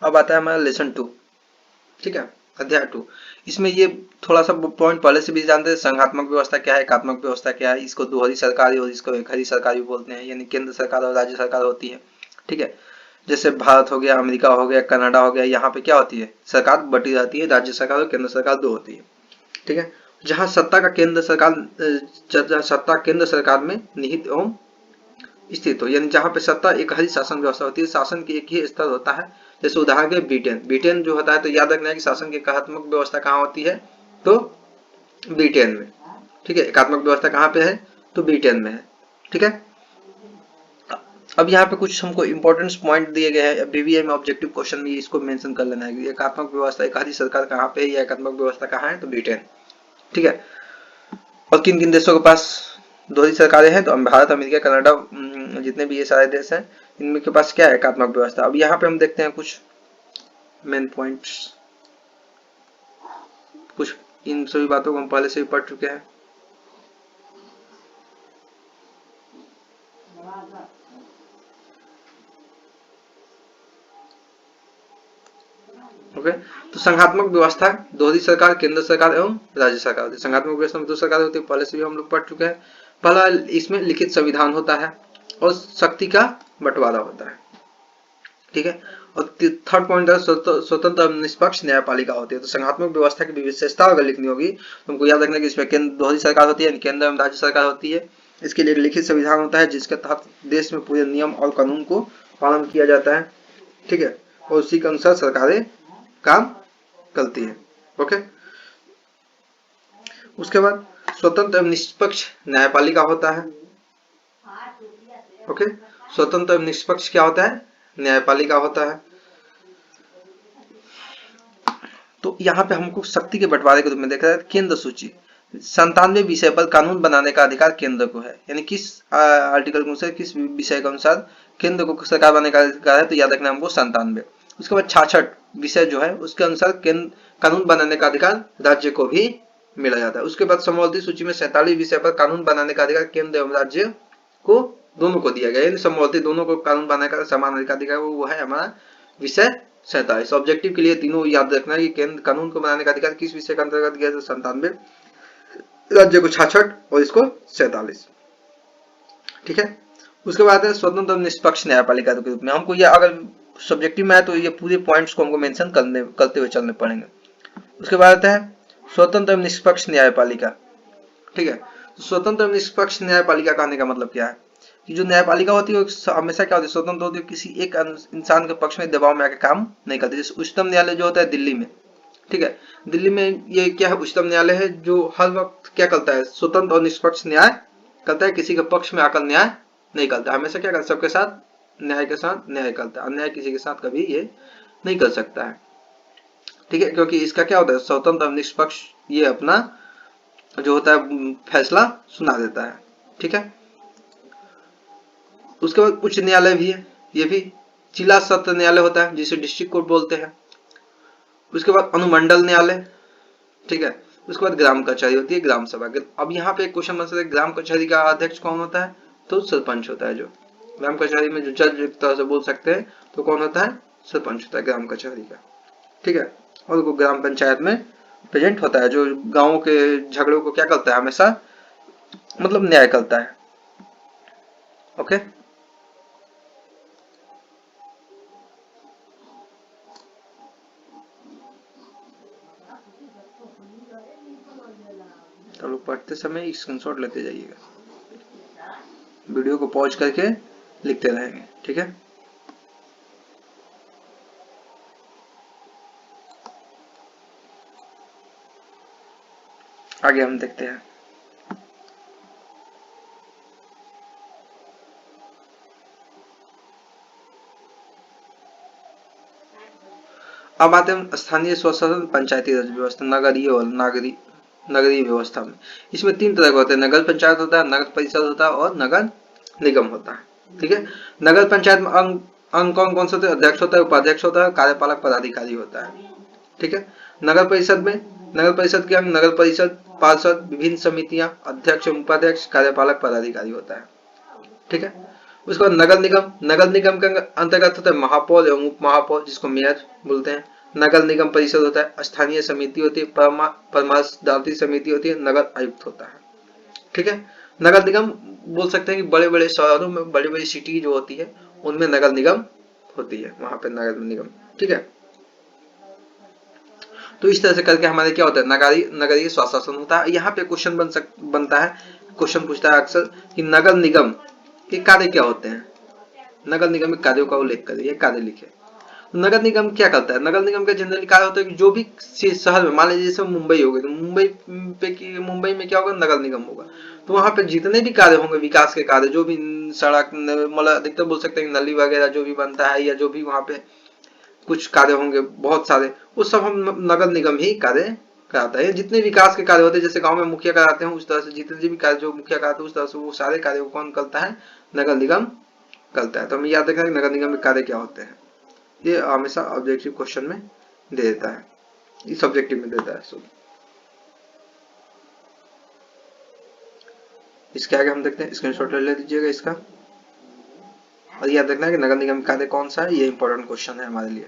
अब आता है हमारा लेसन 2, ठीक है, अध्याय 2। इसमें ये थोड़ा सा पॉइंट पहले से भी जानते हैं, संघात्मक व्यवस्था क्या है, एकात्मक व्यवस्था क्या है, इसको दोहरी सरकारी और इसको एकहरी सरकार भी बोलते हैं, यानी केंद्र सरकार और राज्य सरकार होती है, ठीक है। जैसे भारत हो गया, अमेरिका हो गया, कनाडा हो गया, यहाँ पे क्या होती है, सरकार बटी रहती है, राज्य सरकार और केंद्र सरकार 2 होती है, ठीक है। जहाँ सत्ता केंद्र सरकार में निहित एवं स्थित हो, यानी जहाँ पे सत्ता एक हरी शासन व्यवस्था होती है, शासन की एक ही स्तर होता है। जैसे उदाहरण के ब्रिटेन जो होता है, तो याद रखना है कि शासन की एकात्मक व्यवस्था कहाँ होती है, तो ब्रिटेन में, ठीक है। एकात्मक व्यवस्था कहाँ पे है, तो ब्रिटेन में है, ठीक है। अब यहाँ पे कुछ हमको इंपॉर्टेंट पॉइंट दिए गए हैं, बीबीए में ऑब्जेक्टिव क्वेश्चन में इसको मेंशन कर लेना है। एकात्मक व्यवस्था एक हरी सरकार कहाँ पे है, या एकात्मक व्यवस्था कहाँ है, तो ब्रिटेन, ठीक है। और किन किन देशों के पास दोहरी सरकारें हैं, तो भारत, अमेरिका, कनाडा, जितने भी ये सारे देश हैं, इनमें के पास क्या है, एकात्मक व्यवस्था। अब यहाँ पे हम देखते हैं कुछ मेन पॉइंट्स, कुछ इन सभी बातों को हम पहले से भी पढ़ चुके हैं। ओके, तो संघात्मक व्यवस्था दोहरी सरकार, केंद्र सरकार एवं राज्य सरकार होती है। संघात्मक व्यवस्था में 2 सरकार होती है, पहले से भी हम लोग पढ़ चुके हैं। पहला, इसमें लिखित संविधान होता है और शक्ति का बंटवारा होता है, ठीक है। और थर्ड पॉइंट है स्वतंत्र निष्पक्ष न्यायपालिका होती है। तो संघात्मक व्यवस्था की विशेषता अगर लिखनी होगी तो हमको याद रखना कि इसमें केंद्र दोहरी सरकार होती है, केंद्र एवं राज्य सरकार होती है। इसके लिए लिखित संविधान होता है जिसके तहत देश में पूरे नियम और कानून को पालन किया जाता है, ठीक है, और उसी के अनुसार सरकारें काम करती है। ओके, उसके बाद स्वतंत्र एवं निष्पक्ष न्यायपालिका होता है। ओके, स्वतंत्र एवं निष्पक्ष क्या होता है, न्यायपालिका होता है। तो यहाँ पे हमको शक्ति के बंटवारे के रूप में देखा जाए, केंद्र सूची 97 विषय पर कानून बनाने का अधिकार केंद्र को है, यानी किस आर्टिकल के अनुसार, किस विषय के अनुसार केंद्र को सरकार बनाने का अधिकार है, तो याद रखना हमको 97। उसके बाद 66 विषय जो है उसके अनुसार कानून बनाने का अधिकार राज्य को भी मिला जाता है। उसके बाद समवर्ती सूची में 47 विषय पर कानून बनाने का अधिकार केंद्र एवं राज्य को दोनों को दिया गया, यानी समवर्ती दोनों को कानून बनाने का समान अधिकार, वो है हमारा विषय 47। ऑब्जेक्टिव के लिए तीनों याद रखना है कि केंद्र कानून को बनाने का अधिकार किस विषय के अंतर्गत गया, 97, राज्य को 66 और इसको 47, ठीक है। उसके बाद है स्वतंत्र निष्पक्ष न्यायपालिका के रूप में। हमको यह अगर सब्जेक्टिव में है तो ये पूरे पॉइंट्स को हमको मेंशन करते हुए चलने पड़ेंगे। उसके बाद आता है स्वतंत्र एवं निष्पक्ष न्यायपालिका। ठीक है, तो स्वतंत्र एवं निष्पक्ष न्यायपालिका कहने का मतलब क्या है कि जो न्यायपालिका होती है वो हमेशा क्या होती है, स्वतंत्र होती है, किसी एक इंसान के पक्ष में दबाव में आके काम नहीं करती। जैसे उच्चतम न्यायालय जो होता है दिल्ली में, ठीक है, दिल्ली में ये क्या है, उच्चतम न्यायालय है जो हर वक्त क्या करता है, स्वतंत्र और निष्पक्ष न्याय करता है, किसी के पक्ष में आकर न्याय नहीं करता, हमेशा क्या करता है, सबके साथ न्याय के साथ न्याय करता है, अन्याय किसी के साथ कभी ये नहीं कर सकता है। ठीक है, क्योंकि इसका क्या होता है, स्वतंत्र और निष्पक्ष ये अपना जो होता है फैसला सुना देता है। ठीक है, उसके बाद उच्च न्यायालय भी है, ये भी जिला सत्र न्यायालय होता है जिसे डिस्ट्रिक्ट कोर्ट बोलते हैं। उसके बाद अनुमंडल न्यायालय, ठीक है, उसके बाद ग्राम कचहरी होती है, ग्राम सभा। अब यहाँ पे एक क्वेश्चन बन सकता है, ग्राम कचहरी का अध्यक्ष कौन होता है, तो सरपंच होता है। जो ग्राम कचहरी में जो जज एक तरह से बोल सकते हैं, तो कौन होता है, सरपंच होता है ग्राम कचहरी का। ठीक है, और वो ग्राम पंचायत में प्रेजेंट होता है, जो गांवों के झगड़ों को क्या करता है, हमेशा मतलब न्याय करता है। ओके, तो लोग पढ़ते समय स्क्रीनशॉट लेते जाइएगा, वीडियो को पॉज करके लिखते रहेंगे। ठीक है, आगे हम देखते हैं। अब आते हैं स्थानीय स्वशासन पंचायती राज व्यवस्था, नगरीय और नगरीय व्यवस्था में। इसमें तीन तरह के होते हैं, नगर पंचायत होता है, नगर परिषद होता है और नगर निगम होता है। ठीक है, नगर पंचायत में अंग कौन कौन से होते हैं, अध्यक्ष होता है, उपाध्यक्ष होता है, कार्यपालक पदाधिकारी होता है। ठीक है, नगर परिषद में नगर परिषद के अंग नगर परिषद, पार्षद, विभिन्न समितियां, अध्यक्ष उपाध्यक्ष, कार्यपालक पदाधिकारी होता है। ठीक है, उसके बाद नगर निगम के अंतर्गत होता है महापौर एवं उप महापौर, जिसको मेयर बोलते हैं। नगर निगम परिषद होता है, स्थानीय समिति होती है, परामर्शदात्री समिति होती है, नगर आयुक्त होता है। ठीक है, नगर निगम बोल सकते हैं कि बड़े बड़े शहरों में, बड़ी बड़ी सिटी जो होती है उनमें नगर निगम होती है, वहां पे नगर निगम। ठीक है, तो इस तरह से करके हमारे क्या होता है, नगरीय स्वशासन होता है। यहाँ पे क्वेश्चन बनता है, क्वेश्चन पूछता है अक्सर कि नगर निगम के कार्य क्या होते हैं, नगर निगम के कार्यों का उल्लेख करिए, कार्य लिखे। नगर निगम क्या करता है, नगर निगम का जनरली कार्य होता है कि जो भी शहर में, मान लीजिए जैसे मुंबई हो गई, तो मुंबई में क्या होगा, नगर निगम होगा, तो वहां पे जितने भी कार्य होंगे, विकास के कार्य, जो भी सड़क, मतलब अधिकतर बोल सकते हैं नली वगैरह जो भी बनता है, या जो भी वहां पे कुछ कार्य होंगे बहुत सारे, वो सब हम नगर निगम ही कार्य कराता है। जितने विकास के कार्य होते हैं, जैसे गांव में मुखिया कराते हैं, उस तरह से जितने भी कार्य जो मुखिया कराते हैं, उस तरह से वो सारे कार्य को कौन करता है, नगर निगम करता है। तो हमें याद रखना है नगर निगम के कार्य क्या होते हैं, ये हमेशा ऑब्जेक्टिव क्वेश्चन में दे देता है, ये सब्जेक्टिव में देता है। सो इसके आगे हम देखते हैं, स्क्रीनशॉट ले लीजिएगा इसका, और याद रखना है कि नगर निगम कार्य कौन सा है, ये इंपॉर्टेंट क्वेश्चन है हमारे लिए।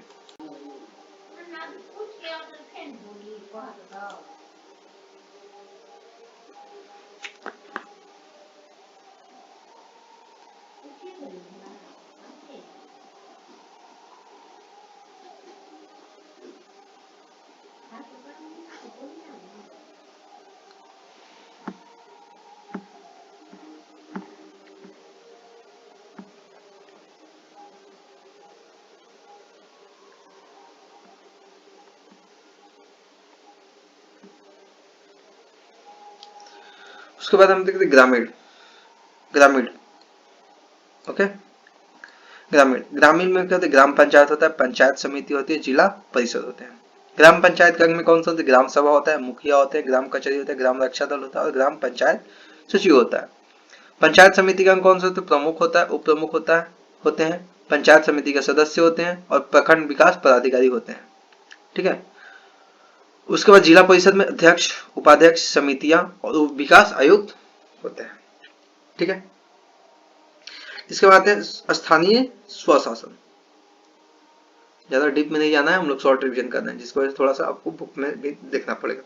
उसके बाद हम देखते हैं ग्रामीण। ओके, ग्रामीण में क्या होता है, ग्राम पंचायत होता है, पंचायत समिति होती है, जिला परिषद होते हैं। ग्राम पंचायत के अंग में कौन सा होता है, ग्राम सभा होता है, मुखिया होते हैं, ग्राम कचहरी होता है, ग्राम रक्षा दल होता है और ग्राम पंचायत सचिव होता है। पंचायत समिति का अंग कौन सा होता है, प्रमुख होता है, उप प्रमुख होते हैं, पंचायत समिति के सदस्य होते हैं और प्रखंड विकास पदाधिकारी होते हैं। ठीक है, उसके बाद जिला परिषद में अध्यक्ष, उपाध्यक्ष, समितियां और विकास आयुक्त होते हैं। ठीक है, इसके बाद है स्थानीय स्वशासन। ज्यादा डीप में नहीं जाना है, हम लोग शॉर्ट रिवीजन कर रहे हैं, जिसकी वजह से थोड़ा सा आपको बुक में भी देखना पड़ेगा,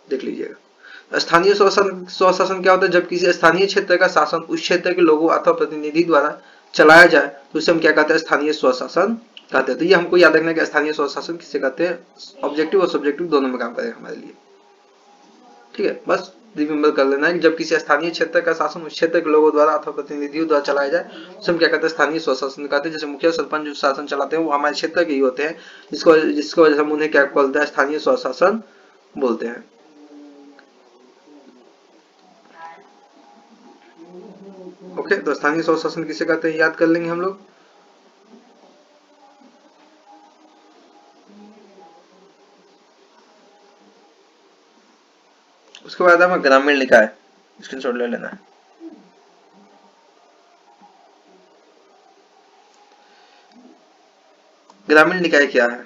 देख लीजिएगा। स्थानीय स्वशासन क्या होता है, जब किसी स्थानीय क्षेत्र का शासन उस क्षेत्र के लोगों अथवा प्रतिनिधि द्वारा चलाया जाए तो उसे हम क्या कहते हैं, स्थानीय स्वशासन कहते हैं। तो ये हमको याद रखना है कि स्थानीय स्वशासन किसे कहते हैं, ऑब्जेक्टिव और सब्जेक्टिव दोनों में काम करेगा हमारे लिए। ठीक है, बस रिमेम्बर कर लेना है कि जब किसी स्थानीय क्षेत्र का शासन उस क्षेत्र के लोगों द्वारा अथवा प्रतिनिधियों द्वारा चलाया जाए उसे हम क्या कहते हैं, स्थानीय स्वशासन कहते हैं। जैसे मुखिया सरपंच जो शासन चलाते हैं वो हमारे क्षेत्र के ही होते हैं, जिसको वजह से हम उन्हें क्या बोलते हैं, स्थानीय स्वशासन बोलते हैं। ओके, तो स्थानीय स्वशासन किसे कहते हैं याद कर लेंगे हम लोग। उसके बाद हमें ग्रामीण निकाय, स्क्रीनशॉट ले लेना है। ग्रामीण निकाय क्या है,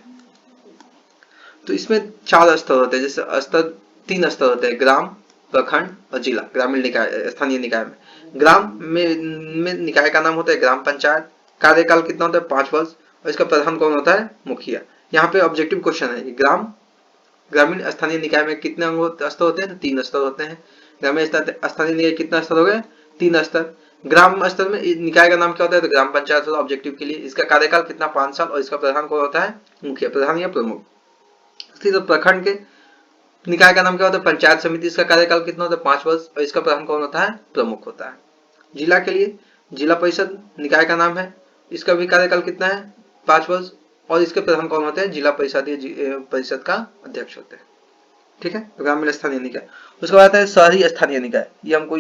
तो इसमें 4 स्तर होते हैं। जैसे स्तर 3 स्तर होते हैं, ग्राम, प्रखंड और जिला। ग्रामीण निकाय, स्थानीय निकाय में ग्राम में निकाय का नाम होता है ग्राम पंचायत। कार्यकाल कितना होता है, 5 वर्ष। और इसका प्रधान कौन होता है, मुखिया। यहाँ पे ऑब्जेक्टिव क्वेश्चन है, ग्रामीण स्थानीय निकाय में कितने स्तर होते हैं, तो 3 स्तर होते हैं। ग्रामीण स्थानीय निकाय कितना स्तर हो गए, 3 स्तर। ग्राम स्तर में निकाय का नाम क्या होता है, तो ग्राम पंचायत होता है ऑब्जेक्टिव के लिए। इसका कार्यकाल कितना, 5 साल। और इसका प्रधान कौन होता है, मुखिया, प्रधान या प्रमुख। तो प्रखंड के निकाय का नाम क्या होता है, पंचायत समिति। इसका कार्यकाल कितना होता है, 5 वर्ष। और इसका प्रधान कौन होता है, प्रमुख होता है। जिला के लिए जिला परिषद निकाय का नाम है। इसका भी कार्यकाल कितना है, 5 वर्ष। और इसके प्रधान कौन होते हैं, जिला परिषद का अध्यक्ष होते हैं। ठीक है, ग्रामीण स्थानीय निकाय। उसके बाद आता है शहरी स्थानीय निकाय। ये हमको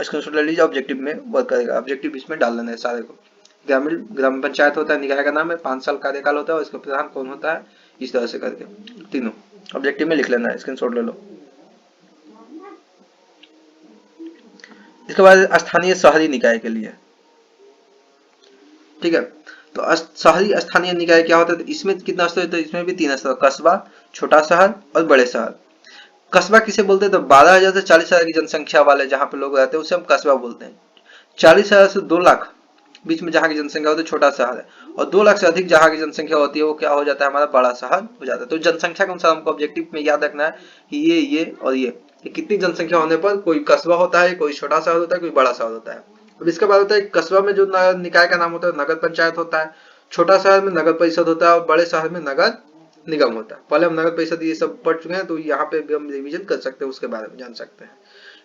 स्क्रीनशॉट ले लीजिए, ऑब्जेक्टिव में वर्क करेगा। ऑब्जेक्टिव इसमें डाल देना है सारे को। ग्राम पंचायत होता है, निकाय का नाम है, 5 साल कार्यकाल होता है। और इसका प्रधान कौन होता है, इस तरह से करके तीनों ऑब्जेक्टिव में लिख लेना है, स्क्रीनशॉट ले लो। इसके बाद स्थानीय शहरी निकाय के लिए, ठीक है। तो शहरी स्थानीय निकाय क्या होता है, तो इसमें कितना स्तर होता है, इसमें भी 3 स्तर, कस्बा, छोटा शहर और बड़े शहर। कस्बा किसे बोलते हैं, तो 12,000 से 40,000 की जनसंख्या वाले जहां पे लोग रहते हैं उसे हम कस्बा बोलते हैं। 40,000 से 2 लाख बीच में जहां की जनसंख्या होती है छोटा शहर है। और 2 लाख से अधिक जहां की जनसंख्या होती है वो क्या हो जाता है, हमारा बड़ा शहर हो जाता है। तो जनसंख्या के अनुसार हमको ऑब्जेक्टिव में याद रखना है कि ये और ये कितनी जनसंख्या होने पर कोई कस्बा होता है, कोई छोटा शहर होता है, कोई बड़ा शहर होता है। अब इसके बाद होता है कस्बा में जो निकाय का नाम होता है नगर पंचायत होता है। छोटा शहर में नगर परिषद होता है और बड़े शहर में नगर निगम होता है। पहले हम नगर परिषद ये सब पढ़ चुके हैं, तो यहाँ पे भी हम रिवीजन कर सकते हैं, उसके बारे में जान सकते हैं।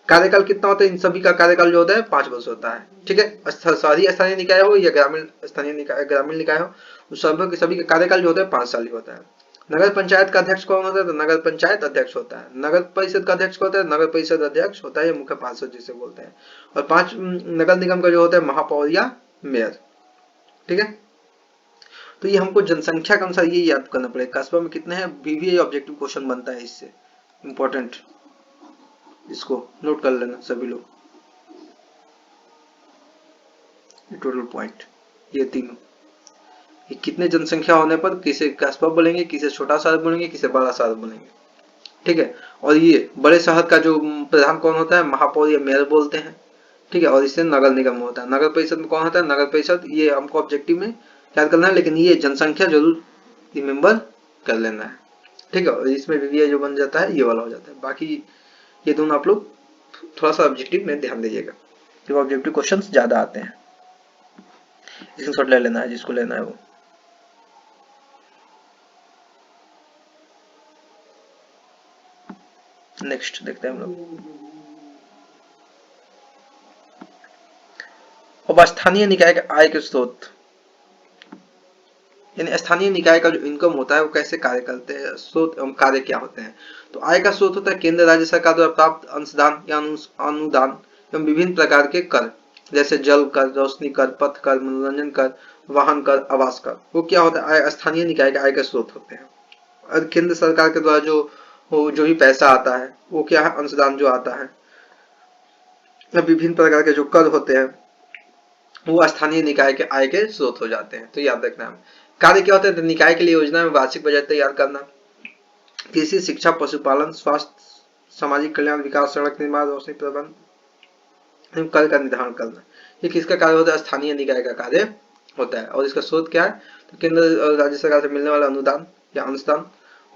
कार्यकाल कितना होता है, इन सभी का कार्यकाल जो होता है 5 वर्ष होता है। ठीक है, शहरी स्थानीय निकाय हो या ग्रामीण स्थानीय निकाय, ग्रामीण निकाय हो, सभी का कार्यकाल जो होता है 5 साल ही होता है। नगर पंचायत का अध्यक्ष कौन होता है, तो नगर पंचायत अध्यक्ष होता है। नगर परिषद का अध्यक्ष होता है, नगर परिषद अध्यक्ष होता है, मुख्य पार्षद जिसे बोलते हैं। और 5 नगर निगम का जो होता है महापौर या मेयर। ठीक है, तो ये हमको जनसंख्या के अनुसार ये याद करना पड़ेगा, कस्बा में कितने हैं, बीवी ऑब्जेक्टिव क्वेश्चन बनता है इससे, इंपॉर्टेंट, इसको नोट कर लेना सभी लोग। टोटल पॉइंट ये तीनों, ये कितने जनसंख्या होने पर किसे कस्बा बोलेंगे, किसे छोटा शहर बोलेंगे, किसे बड़ा शहर बोलेंगे। ठीक है, और ये बड़े शहर का जो प्रधान कौन होता है, महापौर या मेयर बोलते हैं। ठीक है, और इससे नगर निगम होता है। नगर परिषद में कौन होता है, नगर परिषद, ये हमको ऑब्जेक्टिव में याद करना है, लेकिन ये जनसंख्या जरूर रिमेम्बर कर लेना है। ठीक है, और इसमें भी जो बन जाता है ये वाला हो जाता है। बाकी ये दोनों आप लोग थोड़ा सा ऑब्जेक्टिव में ध्यान दीजिएगा, क्योंकि ऑब्जेक्टिव क्वेश्चन ज्यादा आते हैं। स्क्रीनशॉट ले लेना है जिसको लेना है वो। नेक्स्ट देखते हैं हम लोग। अब स्थानीय निकाय के आय के स्रोत, यानी स्थानीय निकाय का जो इनकम होता है वो कैसे कार्य करते हैं, स्रोत एवं कार्य क्या होते हैं। तो आय का स्रोत होता है केंद्र राज्य सरकार द्वारा प्राप्त अंशदान या अनुदान एवं विभिन्न प्रकार के कर, जैसे जल कर, रोशनी कर, पथ कर, मनोरंजन कर, वाहन कर, आवास कर। वो क्या होता है, स्थानीय निकाय के आय का स्रोत होते हैं। और केंद्र सरकार के द्वारा जो भी पैसा आता है वो क्या है, अंशदान जो आता है। विभिन्न प्रकार के जो कर होते हैं वो स्थानीय निकाय के आय के स्रोत हो जाते हैं। तो याद रखना है। कार्य क्या होते हैं, तो निकाय के लिए योजना में वार्षिक बजट तैयार करना, कृषि, शिक्षा, पशुपालन, स्वास्थ्य, सामाजिक कल्याण, विकास, सड़क निर्माण, रोशनी प्रबंध, कर का निर्धारण करना। ये किसका कार्य होता है, स्थानीय निकाय का कार्य होता है। और इसका स्रोत क्या है, तो केंद्र और राज्य सरकार से मिलने वाला अनुदान या अंशदान,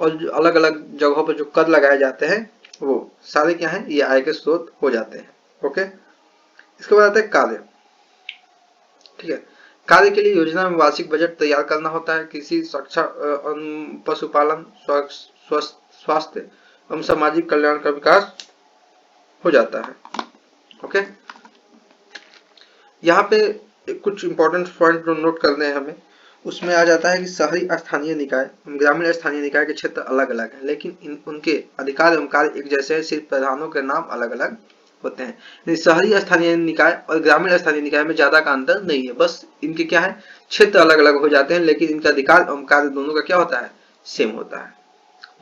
और जो अलग अलग जगहों पर जो कर लगाए जाते हैं वो सारे क्या है, ये आय के स्रोत हो जाते हैं। ओके, इसके बाद आता है कार्य। ठीक है, कार्य के लिए योजना में वार्षिक बजट तैयार करना होता है। कृषि, शिक्षा, पशुपालन, स्वास्थ्य एवं सामाजिक कल्याण का विकास हो जाता है। ओके, यहाँ पे कुछ इंपॉर्टेंट पॉइंट नोट करने हैं हमें। उसमें आ जाता है कि शहरी स्थानीय निकाय, ग्रामीण स्थानीय निकाय के क्षेत्र अलग अलग हैं, लेकिन उनके अधिकार एवं कार्य एक जैसे हैं, सिर्फ प्रधानों के नाम अलग अलग होते हैं। शहरी स्थानीय निकाय और ग्रामीण स्थानीय निकाय में ज्यादा का अंतर नहीं है, बस इनके क्या है, क्षेत्र अलग अलग हो जाते हैं, लेकिन इनका अधिकार एवं कार्य दोनों का क्या होता है, सेम होता है।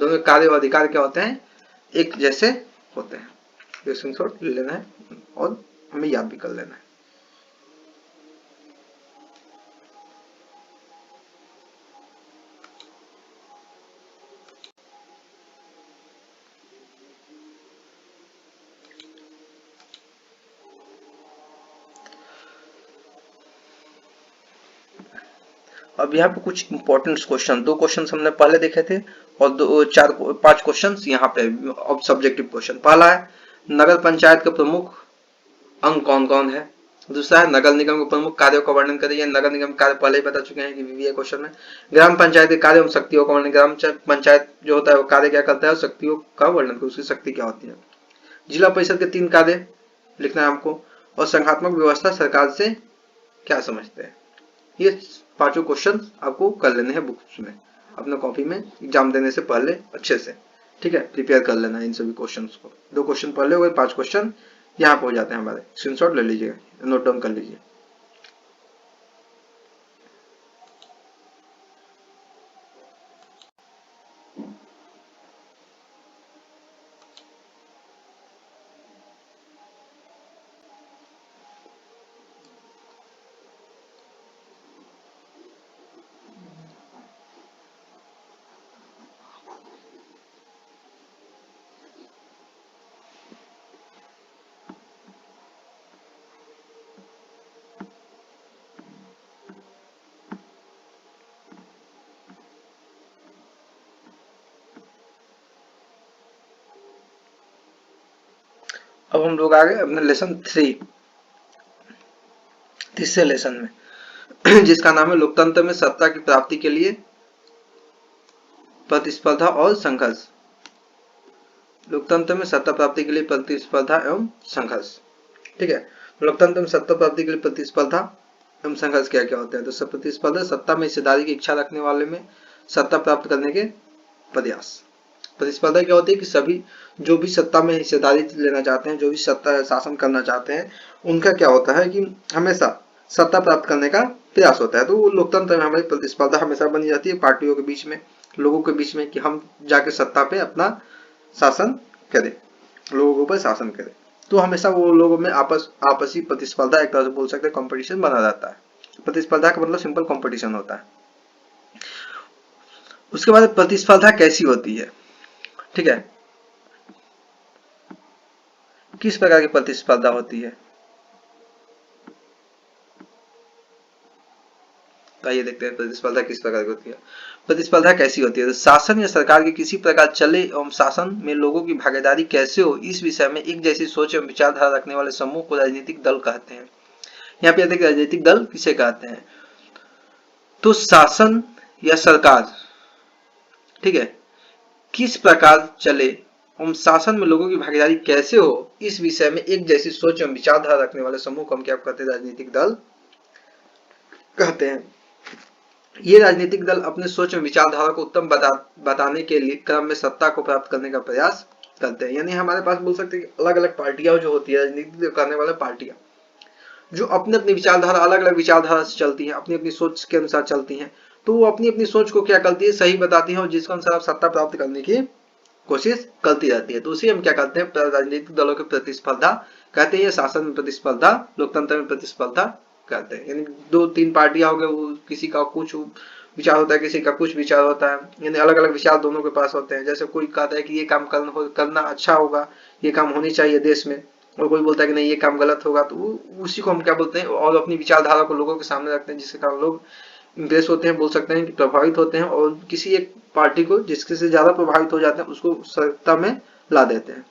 दोनों कार्य और अधिकार क्या होते हैं, एक जैसे होते हैं। स्क्रीनशॉट ले लेना है और हमें याद भी कर लेना है। अब यहाँ पे कुछ इंपॉर्टेंट क्वेश्चन, 2 क्वेश्चन हमने पहले देखे थे और 5 क्वेश्चन यहाँ पे अब सब्जेक्टिव क्वेश्चन। पहला है नगर पंचायत के प्रमुख अंग कौन कौन है। दूसरा है नगर निगम के प्रमुख कार्यों का वर्णन करिए। नगर निगम कार्य पहले ही बता चुके हैं कि वीवीए क्वेश्चन में। ग्राम पंचायत के कार्य एवं शक्तियों का वर्णन। ग्राम पंचायत जो होता है वो कार्य क्या करता है और शक्तियों का वर्णन करो, उसकी शक्ति क्या होती है। जिला परिषद के 3 कार्य लिखना है आपको, और संघात्मक व्यवस्था सरकार से क्या समझते हैं। ये 5 क्वेश्चन आपको कर लेने हैं बुक्स में, अपने कॉपी में एग्जाम देने से पहले अच्छे से, ठीक है, प्रिपेयर कर लेना है इन सभी क्वेश्चंस को। 2 क्वेश्चन पहले हो गए, 5 क्वेश्चन यहाँ पे हो जाते हैं हमारे। स्क्रीनशॉट ले लीजिएगा, नोट डाउन कर लीजिए। अब हम लोग आ गए अपने लेसन 3, तीसरे लेसन में, जिसका नाम है लोकतंत्र में सत्ता की प्राप्ति के लिए प्रतिस्पर्धा और संघर्ष। लोकतंत्र में सत्ता प्राप्ति के लिए प्रतिस्पर्धा एवं संघर्ष, ठीक है। लोकतंत्र में सत्ता प्राप्ति के लिए प्रतिस्पर्धा एवं संघर्ष क्या क्या होते हैं। तो प्रतिस्पर्धा सत्ता में हिस्सेदारी की इच्छा रखने वाले में सत्ता प्राप्त करने के प्रयास। प्रतिस्पर्धा क्या होती है कि सभी जो भी सत्ता में हिस्सेदारी लेना चाहते हैं, जो भी सत्ता शासन करना चाहते हैं, उनका क्या होता है कि हमेशा सत्ता प्राप्त करने का प्रयास होता है। तो वो लोकतंत्र में हमारी प्रतिस्पर्धा हमेशा बनी जाती है पार्टियों के बीच में, लोगों के बीच में, कि हम जाके सत्ता पे अपना शासन करें, लोगों के ऊपर शासन करें। तो हमेशा वो लोगों में आपसी प्रतिस्पर्धा, एक तरह से बोल सकते हैं कंपटीशन बना रहता है। प्रतिस्पर्धा का मतलब सिंपल कंपटीशन होता है। उसके बाद प्रतिस्पर्धा कैसी होती है, ठीक है, किस प्रकार की प्रतिस्पर्धा होती है, तो आइए देखते हैं प्रतिस्पर्धा किस प्रकार की होती है। प्रतिस्पर्धा कैसी होती है, तो शासन या सरकार के किसी प्रकार चले एवं शासन में लोगों की भागीदारी कैसे हो, इस विषय में एक जैसी सोच एवं विचारधारा रखने वाले समूह को राजनीतिक दल कहते हैं। यहाँ पे देखिए राजनीतिक दल किसे कहते हैं, तो शासन या सरकार, ठीक है, किस प्रकार चले एवं शासन में लोगों की भागीदारी कैसे हो, इस विषय में एक जैसी सोच एवं विचारधारा रखने वाले समूह को हम क्या कहते हैं, राजनीतिक दल कहते हैं। ये राजनीतिक दल अपने सोच एवं विचारधारा को उत्तम बताने के लिए क्रम में सत्ता को प्राप्त करने का प्रयास करते हैं। यानी हमारे पास बोल सकते हैं अलग अलग पार्टियां जो होती है, राजनीति करने वाले पार्टियां जो अपने अपनी विचारधारा, अलग अलग विचारधारा से चलती हैं, अपनी अपनी सोच के अनुसार चलती हैं, तो वो अपनी अपनी सोच को क्या करती है, सही बताती है और जिसके अनुसार सत्ता प्राप्त करने की कोशिश करती रहती है। तो उसी हम क्या कहते हैं, राजनीतिक दलों की प्रतिस्पर्धा कहते हैं। शासन में प्रतिस्पर्धा, लोकतंत्र में प्रतिस्पर्धा कहते हैं। यानी 2-3 पार्टियां हो गए, वो किसी का कुछ विचार होता है, किसी का कुछ विचार होता है, यानी अलग अलग विचार दोनों के पास होते हैं। जैसे कोई कहता है कि ये काम करना अच्छा होगा, ये काम होनी चाहिए देश में, और कोई बोलता है कि नहीं ये काम गलत होगा, तो उसी को हम क्या बोलते हैं, और अपनी विचारधारा को लोगों के सामने रखते हैं, जिसके कारण लोग इम्प्रेस होते हैं, बोल सकते हैं कि प्रभावित होते हैं, और किसी एक पार्टी को जिसके से ज्यादा प्रभावित हो जाते हैं उसको सत्ता में ला देते हैं।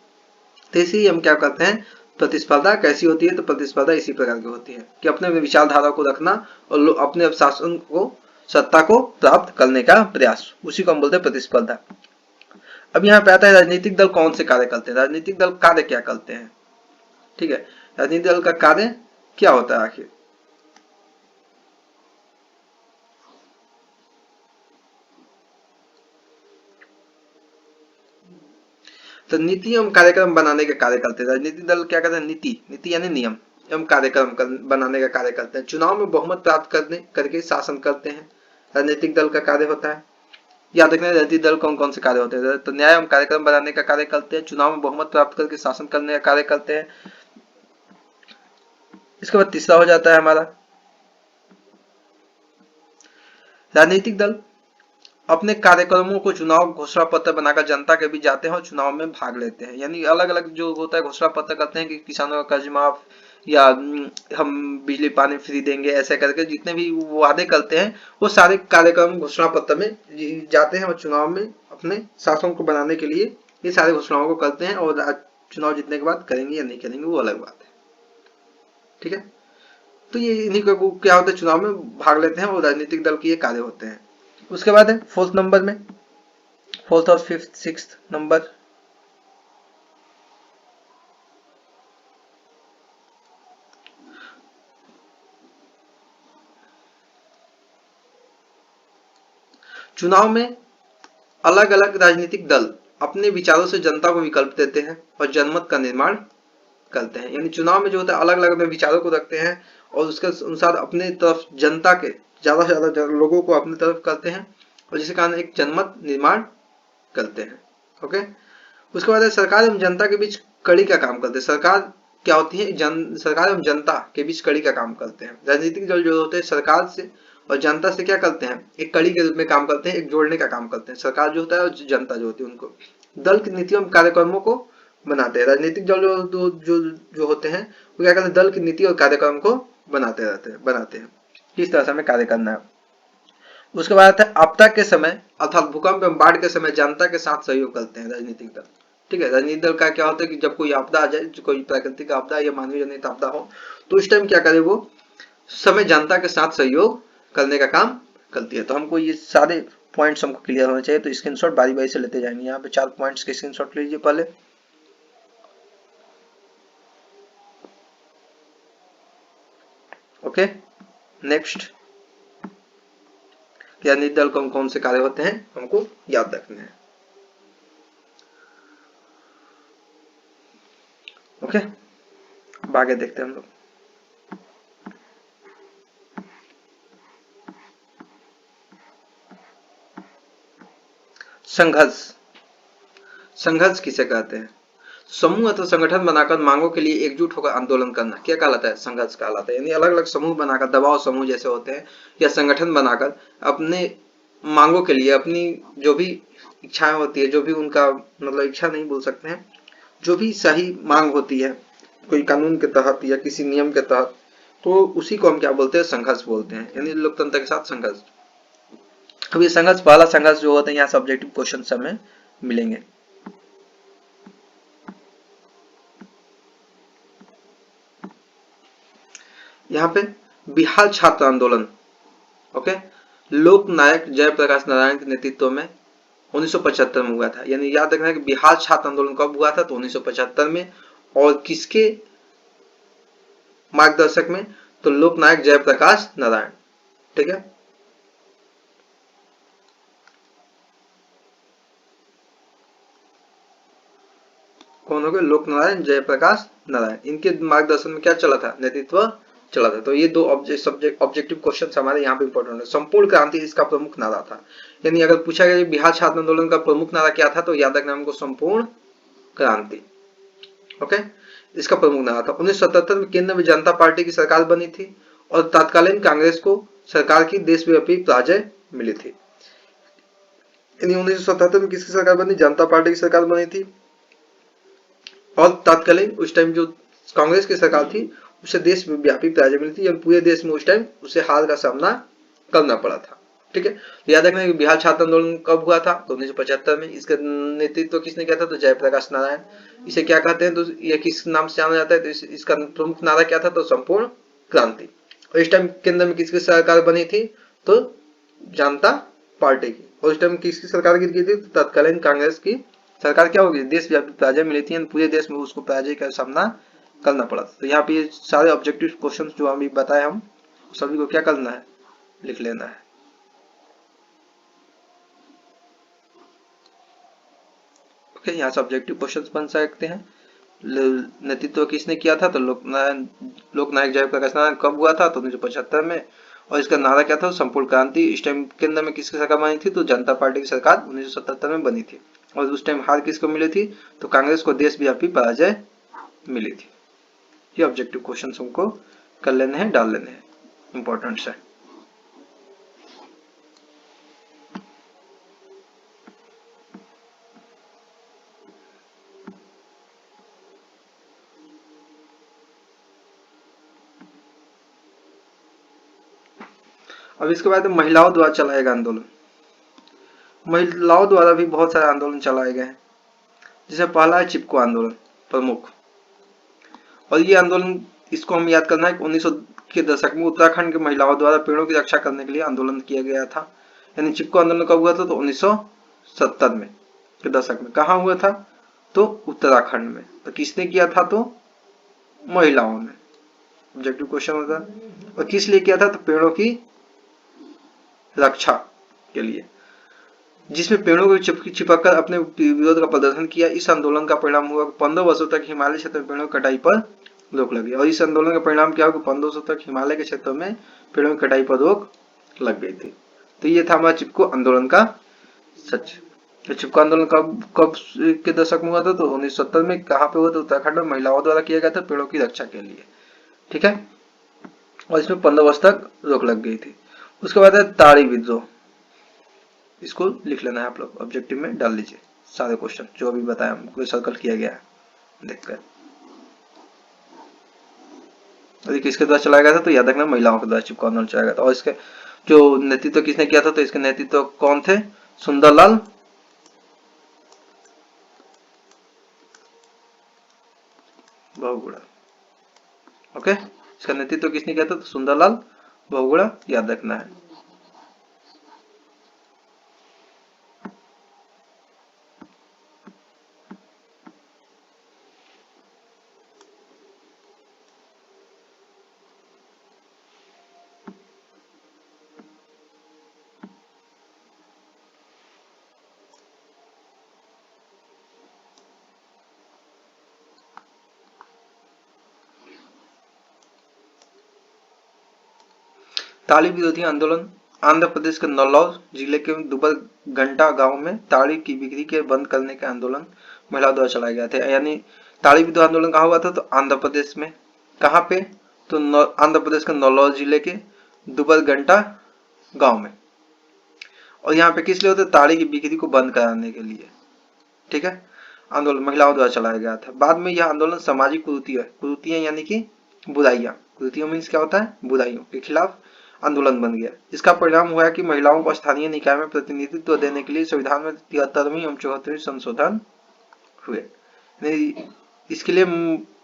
तो इसी हम क्या करते हैं, प्रतिस्पर्धा कैसी होती है? तो प्रतिस्पर्धा इसी प्रकार की होती है कि अपने विचारधारा को रखना और अपने शासन को, सत्ता को प्राप्त करने का प्रयास, उसी को हम बोलते हैं प्रतिस्पर्धा। अब यहाँ पे आता है राजनीतिक दल कौन से कार्य करते हैं। राजनीतिक दल कार्य क्या करते हैं, ठीक है। राजनीतिक दल का कार्य क्या होता है आखिर? तो नीति एवं कार्यक्रम बनाने का कार्य करते हैं। राजनीतिक दल क्या करते हैं? नीति यानी नियम एवं कार्यक्रम बनाने का कार्य करते हैं। चुनाव में बहुमत प्राप्त करके शासन करते हैं, राजनीतिक दल का कार्य होता है। याद रखना, राजनीतिक दल कौन कौन से कार्य होते हैं? तो न्याय एवं कार्यक्रम बनाने का कार्य करते हैं, चुनाव में बहुमत प्राप्त करके शासन करने का कार्य करते हैं। इसके बाद तीसरा हो जाता है हमारा, राजनीतिक दल अपने कार्यक्रमों को चुनाव घोषणा पत्र बनाकर जनता के बीच जाते हैं और चुनाव में भाग लेते हैं। यानी अलग अलग जो होता है घोषणा पत्र करते हैं कि किसानों का कर्ज माफ, या हम बिजली पानी फ्री देंगे, ऐसे करके जितने भी वादे करते हैं वो सारे कार्यक्रम घोषणा पत्र में जाते हैं और चुनाव में अपने शासन को बनाने के लिए ये सारे घोषणाओं को करते हैं। और चुनाव जीतने के बाद करेंगे या नहीं करेंगे वो अलग बात है, ठीक है। तो ये इन्हीं को क्या होता है, चुनाव में भाग लेते हैं और राजनीतिक दल के ये कार्य होते हैं। उसके बाद है फोर्थ नंबर में, फोर्थ और फिफ्थ सिक्स्थ नंबर, चुनाव में अलग अलग राजनीतिक दल अपने विचारों से जनता को विकल्प देते हैं और जनमत का निर्माण करते हैं। यानी चुनाव में जो होता है अलग अलग अपने विचारों को रखते हैं और उसके अनुसार अपने तरफ जनता के ज्यादा से ज्यादा लोगों को अपनी तरफ करते हैं और जिसके कारण एक जनमत निर्माण करते हैं। ओके, उसके बाद सरकार एवं जनता के बीच कड़ी का काम करते हैं। सरकार क्या होती है? सरकार एवं जनता के बीच कड़ी का काम करते हैं। राजनीतिक दल जो होते हैं सरकार से और जनता से क्या करते हैं? एक कड़ी के रूप में काम करते हैं, एक जोड़ने का काम करते हैं। सरकार जो होता है और जनता जो होती है उनको दल की नीतियों एवं कार्यक्रमों को बनाते हैं। राजनीतिक दल जो होते हैं वो क्या करते हैं? दल की नीति और कार्यक्रम को बनाते हैं किस तरह से हमें कार्य करना है। उसके बाद है आपदा के समय अर्थात भूकंप एवं बाढ़ के समय जनता के साथ सहयोग करते हैं राजनीतिक दल, ठीक है। राजनीतिक दल का क्या होता है कि जब कोई आपदा आ जाए, कोई प्राकृतिक आपदा या मानवीय जनित आपदा हो, तो इस टाइम क्या करे वो समय जनता के साथ सहयोग करने का काम करती है। तो हमको ये सारे पॉइंट्स हमको क्लियर होने चाहिए। तो स्क्रीनशॉट बारी बारी से लेते जाएंगे। यहाँ पे 4 पॉइंट्स के स्क्रीनशॉट लीजिए पहले। ओके, नेक्स्ट, राजनीतिक दल कौन कौन से कार्य होते हैं हमको याद रखने हैं। ओके, अब आगे देखते हैं हम लोग। संघर्ष, संघर्ष किसे कहते हैं? समूह अथवा संगठन बनाकर मांगों के लिए एकजुट होकर आंदोलन करना क्या कहलाता है? संघर्ष कहलाता है। यानी अलग अलग समूह बनाकर, दबाव समूह जैसे होते हैं, या संगठन बनाकर अपने मांगों के लिए, अपनी जो भी इच्छाएं होती है, जो भी उनका मतलब इच्छा नहीं बोल सकते हैं, जो भी सही मांग होती है कोई कानून के तहत या किसी नियम के तहत, तो उसी को हम क्या बोलते हैं? संघर्ष बोलते हैं। यानी लोकतंत्र के साथ संघर्ष। अब ये संघर्ष, पहला संघर्ष जो होता है, यहाँ सब्जेक्टिव क्वेश्चन हमें मिलेंगे। यहाँ पे बिहार छात्र आंदोलन, ओके, लोक नायक जयप्रकाश नारायण के नेतृत्व में 1975 में हुआ था। यानी याद रखना है कि बिहार छात्र आंदोलन कब हुआ था? तो 1975 में। और किसके मार्गदर्शक में? तो लोक नायक जयप्रकाश नारायण, ठीक है। कौन हो गए? लोक नारायण जयप्रकाश नारायण। इनके मार्गदर्शन में क्या चला था? नेतृत्व चला था। तो ये दो ऑब्जेक्टिव क्वेश्चन हमारे यहाँ पे इंपॉर्टेंट है। संपूर्ण क्रांति इसका प्रमुख नारा था। यानी अगर पूछा गया बिहार छात्र आंदोलन का प्रमुख नारा क्या था, तो याद रखना हमको संपूर्ण क्रांति, ओके, इसका प्रमुख नारा था। 1977 में केंद्र में जनता पार्टी की सरकार बनी थी और तत्कालीन कांग्रेस को सरकार की देशव्यापी पराजय मिली थी। यानी 1977 में किसकी सरकार बनी? जनता पार्टी की सरकार बनी थी और तत्कालीन उस टाइम जो कांग्रेस की सरकार थी उसे देशव्यापी पराजय मिली थी। पूरे देश में उस टाइम उसे हार का सामना करना पड़ा था, ठीक है, तो याद रखना कि बिहार छात्र आंदोलन कब हुआ था, तो 1975 में। इसका नेतृत्व किसने किया था, तो जयप्रकाश नारायण। इसे क्या कहते हैं, तो ये किस नाम से जाना जाता है, तो इसका प्रमुख नारा क्या था, तो संपूर्ण क्रांति। और इस टाइम केंद्र में किसकी सरकार बनी थी, तो जनता पार्टी की। और इस टाइम किसकी सरकार गिर गई थी, तो तत्कालीन कांग्रेस की सरकार क्या होगी, देशव्यापी पराजय मिली थी, पूरे देश में उसको पराजय का सामना करना पड़ा। तो यहाँ पे सारे ऑब्जेक्टिव क्वेश्चन जो अभी बताए हम सभी को क्या करना है, लिख लेना है। ओके, यहाँ से ऑब्जेक्टिव क्वेश्चन बन सकते हैं। नेतृत्व किसने किया था, तो लोकनायक जयप्रकाश नारायण कब हुआ था, तो 1975 में। और इसका नारा क्या था, संपूर्ण क्रांति। इस टाइम के अंदर में किसकी सरकार बनी थी, तो जनता पार्टी की सरकार 1977 में बनी थी। और उस टाइम हार किसको मिली थी, तो कांग्रेस को देशव्यापी पराजय मिली थी। ये ऑब्जेक्टिव क्वेश्चन हमको कर लेने हैं, डाल लेने हैं, इंपॉर्टेंट है। अब इसके बाद महिलाओं द्वारा चलाया गया आंदोलन। महिलाओं द्वारा भी बहुत सारे आंदोलन चलाए गए हैं, जिसे पहला है चिपको आंदोलन प्रमुख। और ये आंदोलन, इसको हम याद करना है कि 1900 के दशक में उत्तराखंड की महिलाओं द्वारा पेड़ों की रक्षा करने के लिए आंदोलन किया गया था। यानी चिपको आंदोलन कब हुआ था, तो 1970 में के दशक में। कहाँ हुआ था, तो उत्तराखंड में। तो किसने किया था, तो महिलाओं ने। ऑब्जेक्टिव क्वेश्चन होता है। और किस लिए किया था, तो पेड़ों की रक्षा के लिए, जिसमें पेड़ों को चिपक कर अपने विरोध का प्रदर्शन किया। इस आंदोलन का परिणाम हुआ 15 वर्षों तक हिमालय क्षेत्र में पेड़ों की कटाई पर रोक लगी। और इस आंदोलन का परिणाम क्या हुआ, 15 वर्षों तक हिमालय के क्षेत्रों में पेड़ों की कटाई पर रोक लग गई थी। तो ये था हमारा चिपको आंदोलन का सच। तो चिपको आंदोलन कब कब के दशक में हुआ था, तो 1970 में। कहाँ पे हुआ था, उत्तराखंड में। महिलाओं द्वारा किया गया था पेड़ों की रक्षा के लिए, ठीक है। और इसमें 15 वर्ष तक रोक लग गई थी। उसके बाद है ताड़ी विद्रोह। इसको लिख लेना है आप लोग, ऑब्जेक्टिव में डाल लीजिए सारे क्वेश्चन जो अभी बताया हमको, सर्कल किया गया है देखकर। यदि किसके द्वारा चलाया गया था, तो याद रखना महिलाओं के द्वारा चिपको आंदोलन चलाया गया था। और इसके जो नेतृत्व किसने किया था, तो इसके नेतृत्व कौन थे, सुंदरलाल बहुगुणा। ओके, इसका नेतृत्व किसने किया था, तो सुंदरलाल बहुगुणा, याद रखना है। ताड़ी विरोधी आंदोलन आंध्र प्रदेश के नौलौर जिले के दुबलगंटा गांव में ताड़ी की बिक्री के बंद करने के आंदोलन महिलाओं द्वारा चलाया गया था। यानी ताड़ी विरोधी आंदोलन कहाँ हुआ था, तो आंध्र प्रदेश में। कहाँ पे, तो आंध्र प्रदेश के नौलौर जिले के दुबलगंटा गांव में। और यहाँ पे किस लिए होता है, ताड़ी की बिक्री को बंद कराने के लिए, ठीक है। आंदोलन महिलाओं द्वारा चलाया गया था। बाद में यह आंदोलन सामाजिक कुरीतियां यानी कि बुराइयां, कुरीतियों मीन्स क्या होता है, बुराइयों के खिलाफ आंदोलन बन गया। इसका परिणाम हुआ कि महिलाओं को स्थानीय निकाय में प्रतिनिधित्व देने के लिए संविधान में 73वीं एवं 74वीं संशोधन हुए। इसके लिए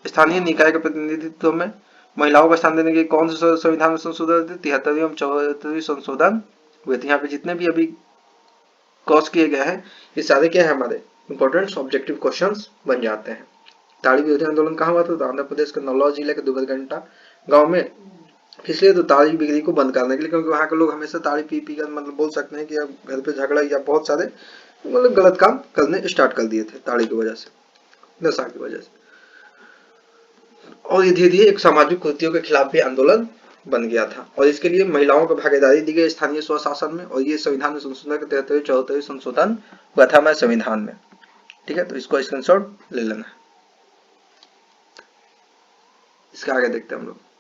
स्थानीय निकाय के प्रतिनिधित्व में महिलाओं को स्थान देने के लिए कौन से संविधान में संशोधन थे, 73वीं एवं 74वीं संशोधन हुए थे। यहाँ पे जितने भी अभी कॉज किए गए हैं, ये सारे क्या है, हमारे इंपॉर्टेंट ऑब्जेक्टिव क्वेश्चंस बन जाते हैं। ताड़ी विरोधी आंदोलन कहाँ हुआ था, तो आंध्र प्रदेश के नौलौर जिले के दुबलगंटा गांव में। इसलिए तो ताड़ी बिक्री को बंद करने के लिए, क्योंकि वहाँ के लोग हमेशा ताड़ी पी पी कर, मतलब बोल सकते हैं कि अब घर पे झगड़ा या बहुत सारे मतलब गलत काम करने स्टार्ट कर दिए थे ताड़ी की वजह से, नशा की वजह से। और ये धीरे धीरे एक सामाजिक कुरीतियों के खिलाफ भी आंदोलन बन गया था। और इसके लिए महिलाओं को भागीदारी दी गई स्थानीय स्वशासन में। और ये संविधान में संशोधन के 73वीं 74वीं संशोधन हुआ था हमारे संविधान में, ठीक है। तो इसको स्क्रीनशॉट ले लेना है। इसका आगे देखते हैं हम लोग।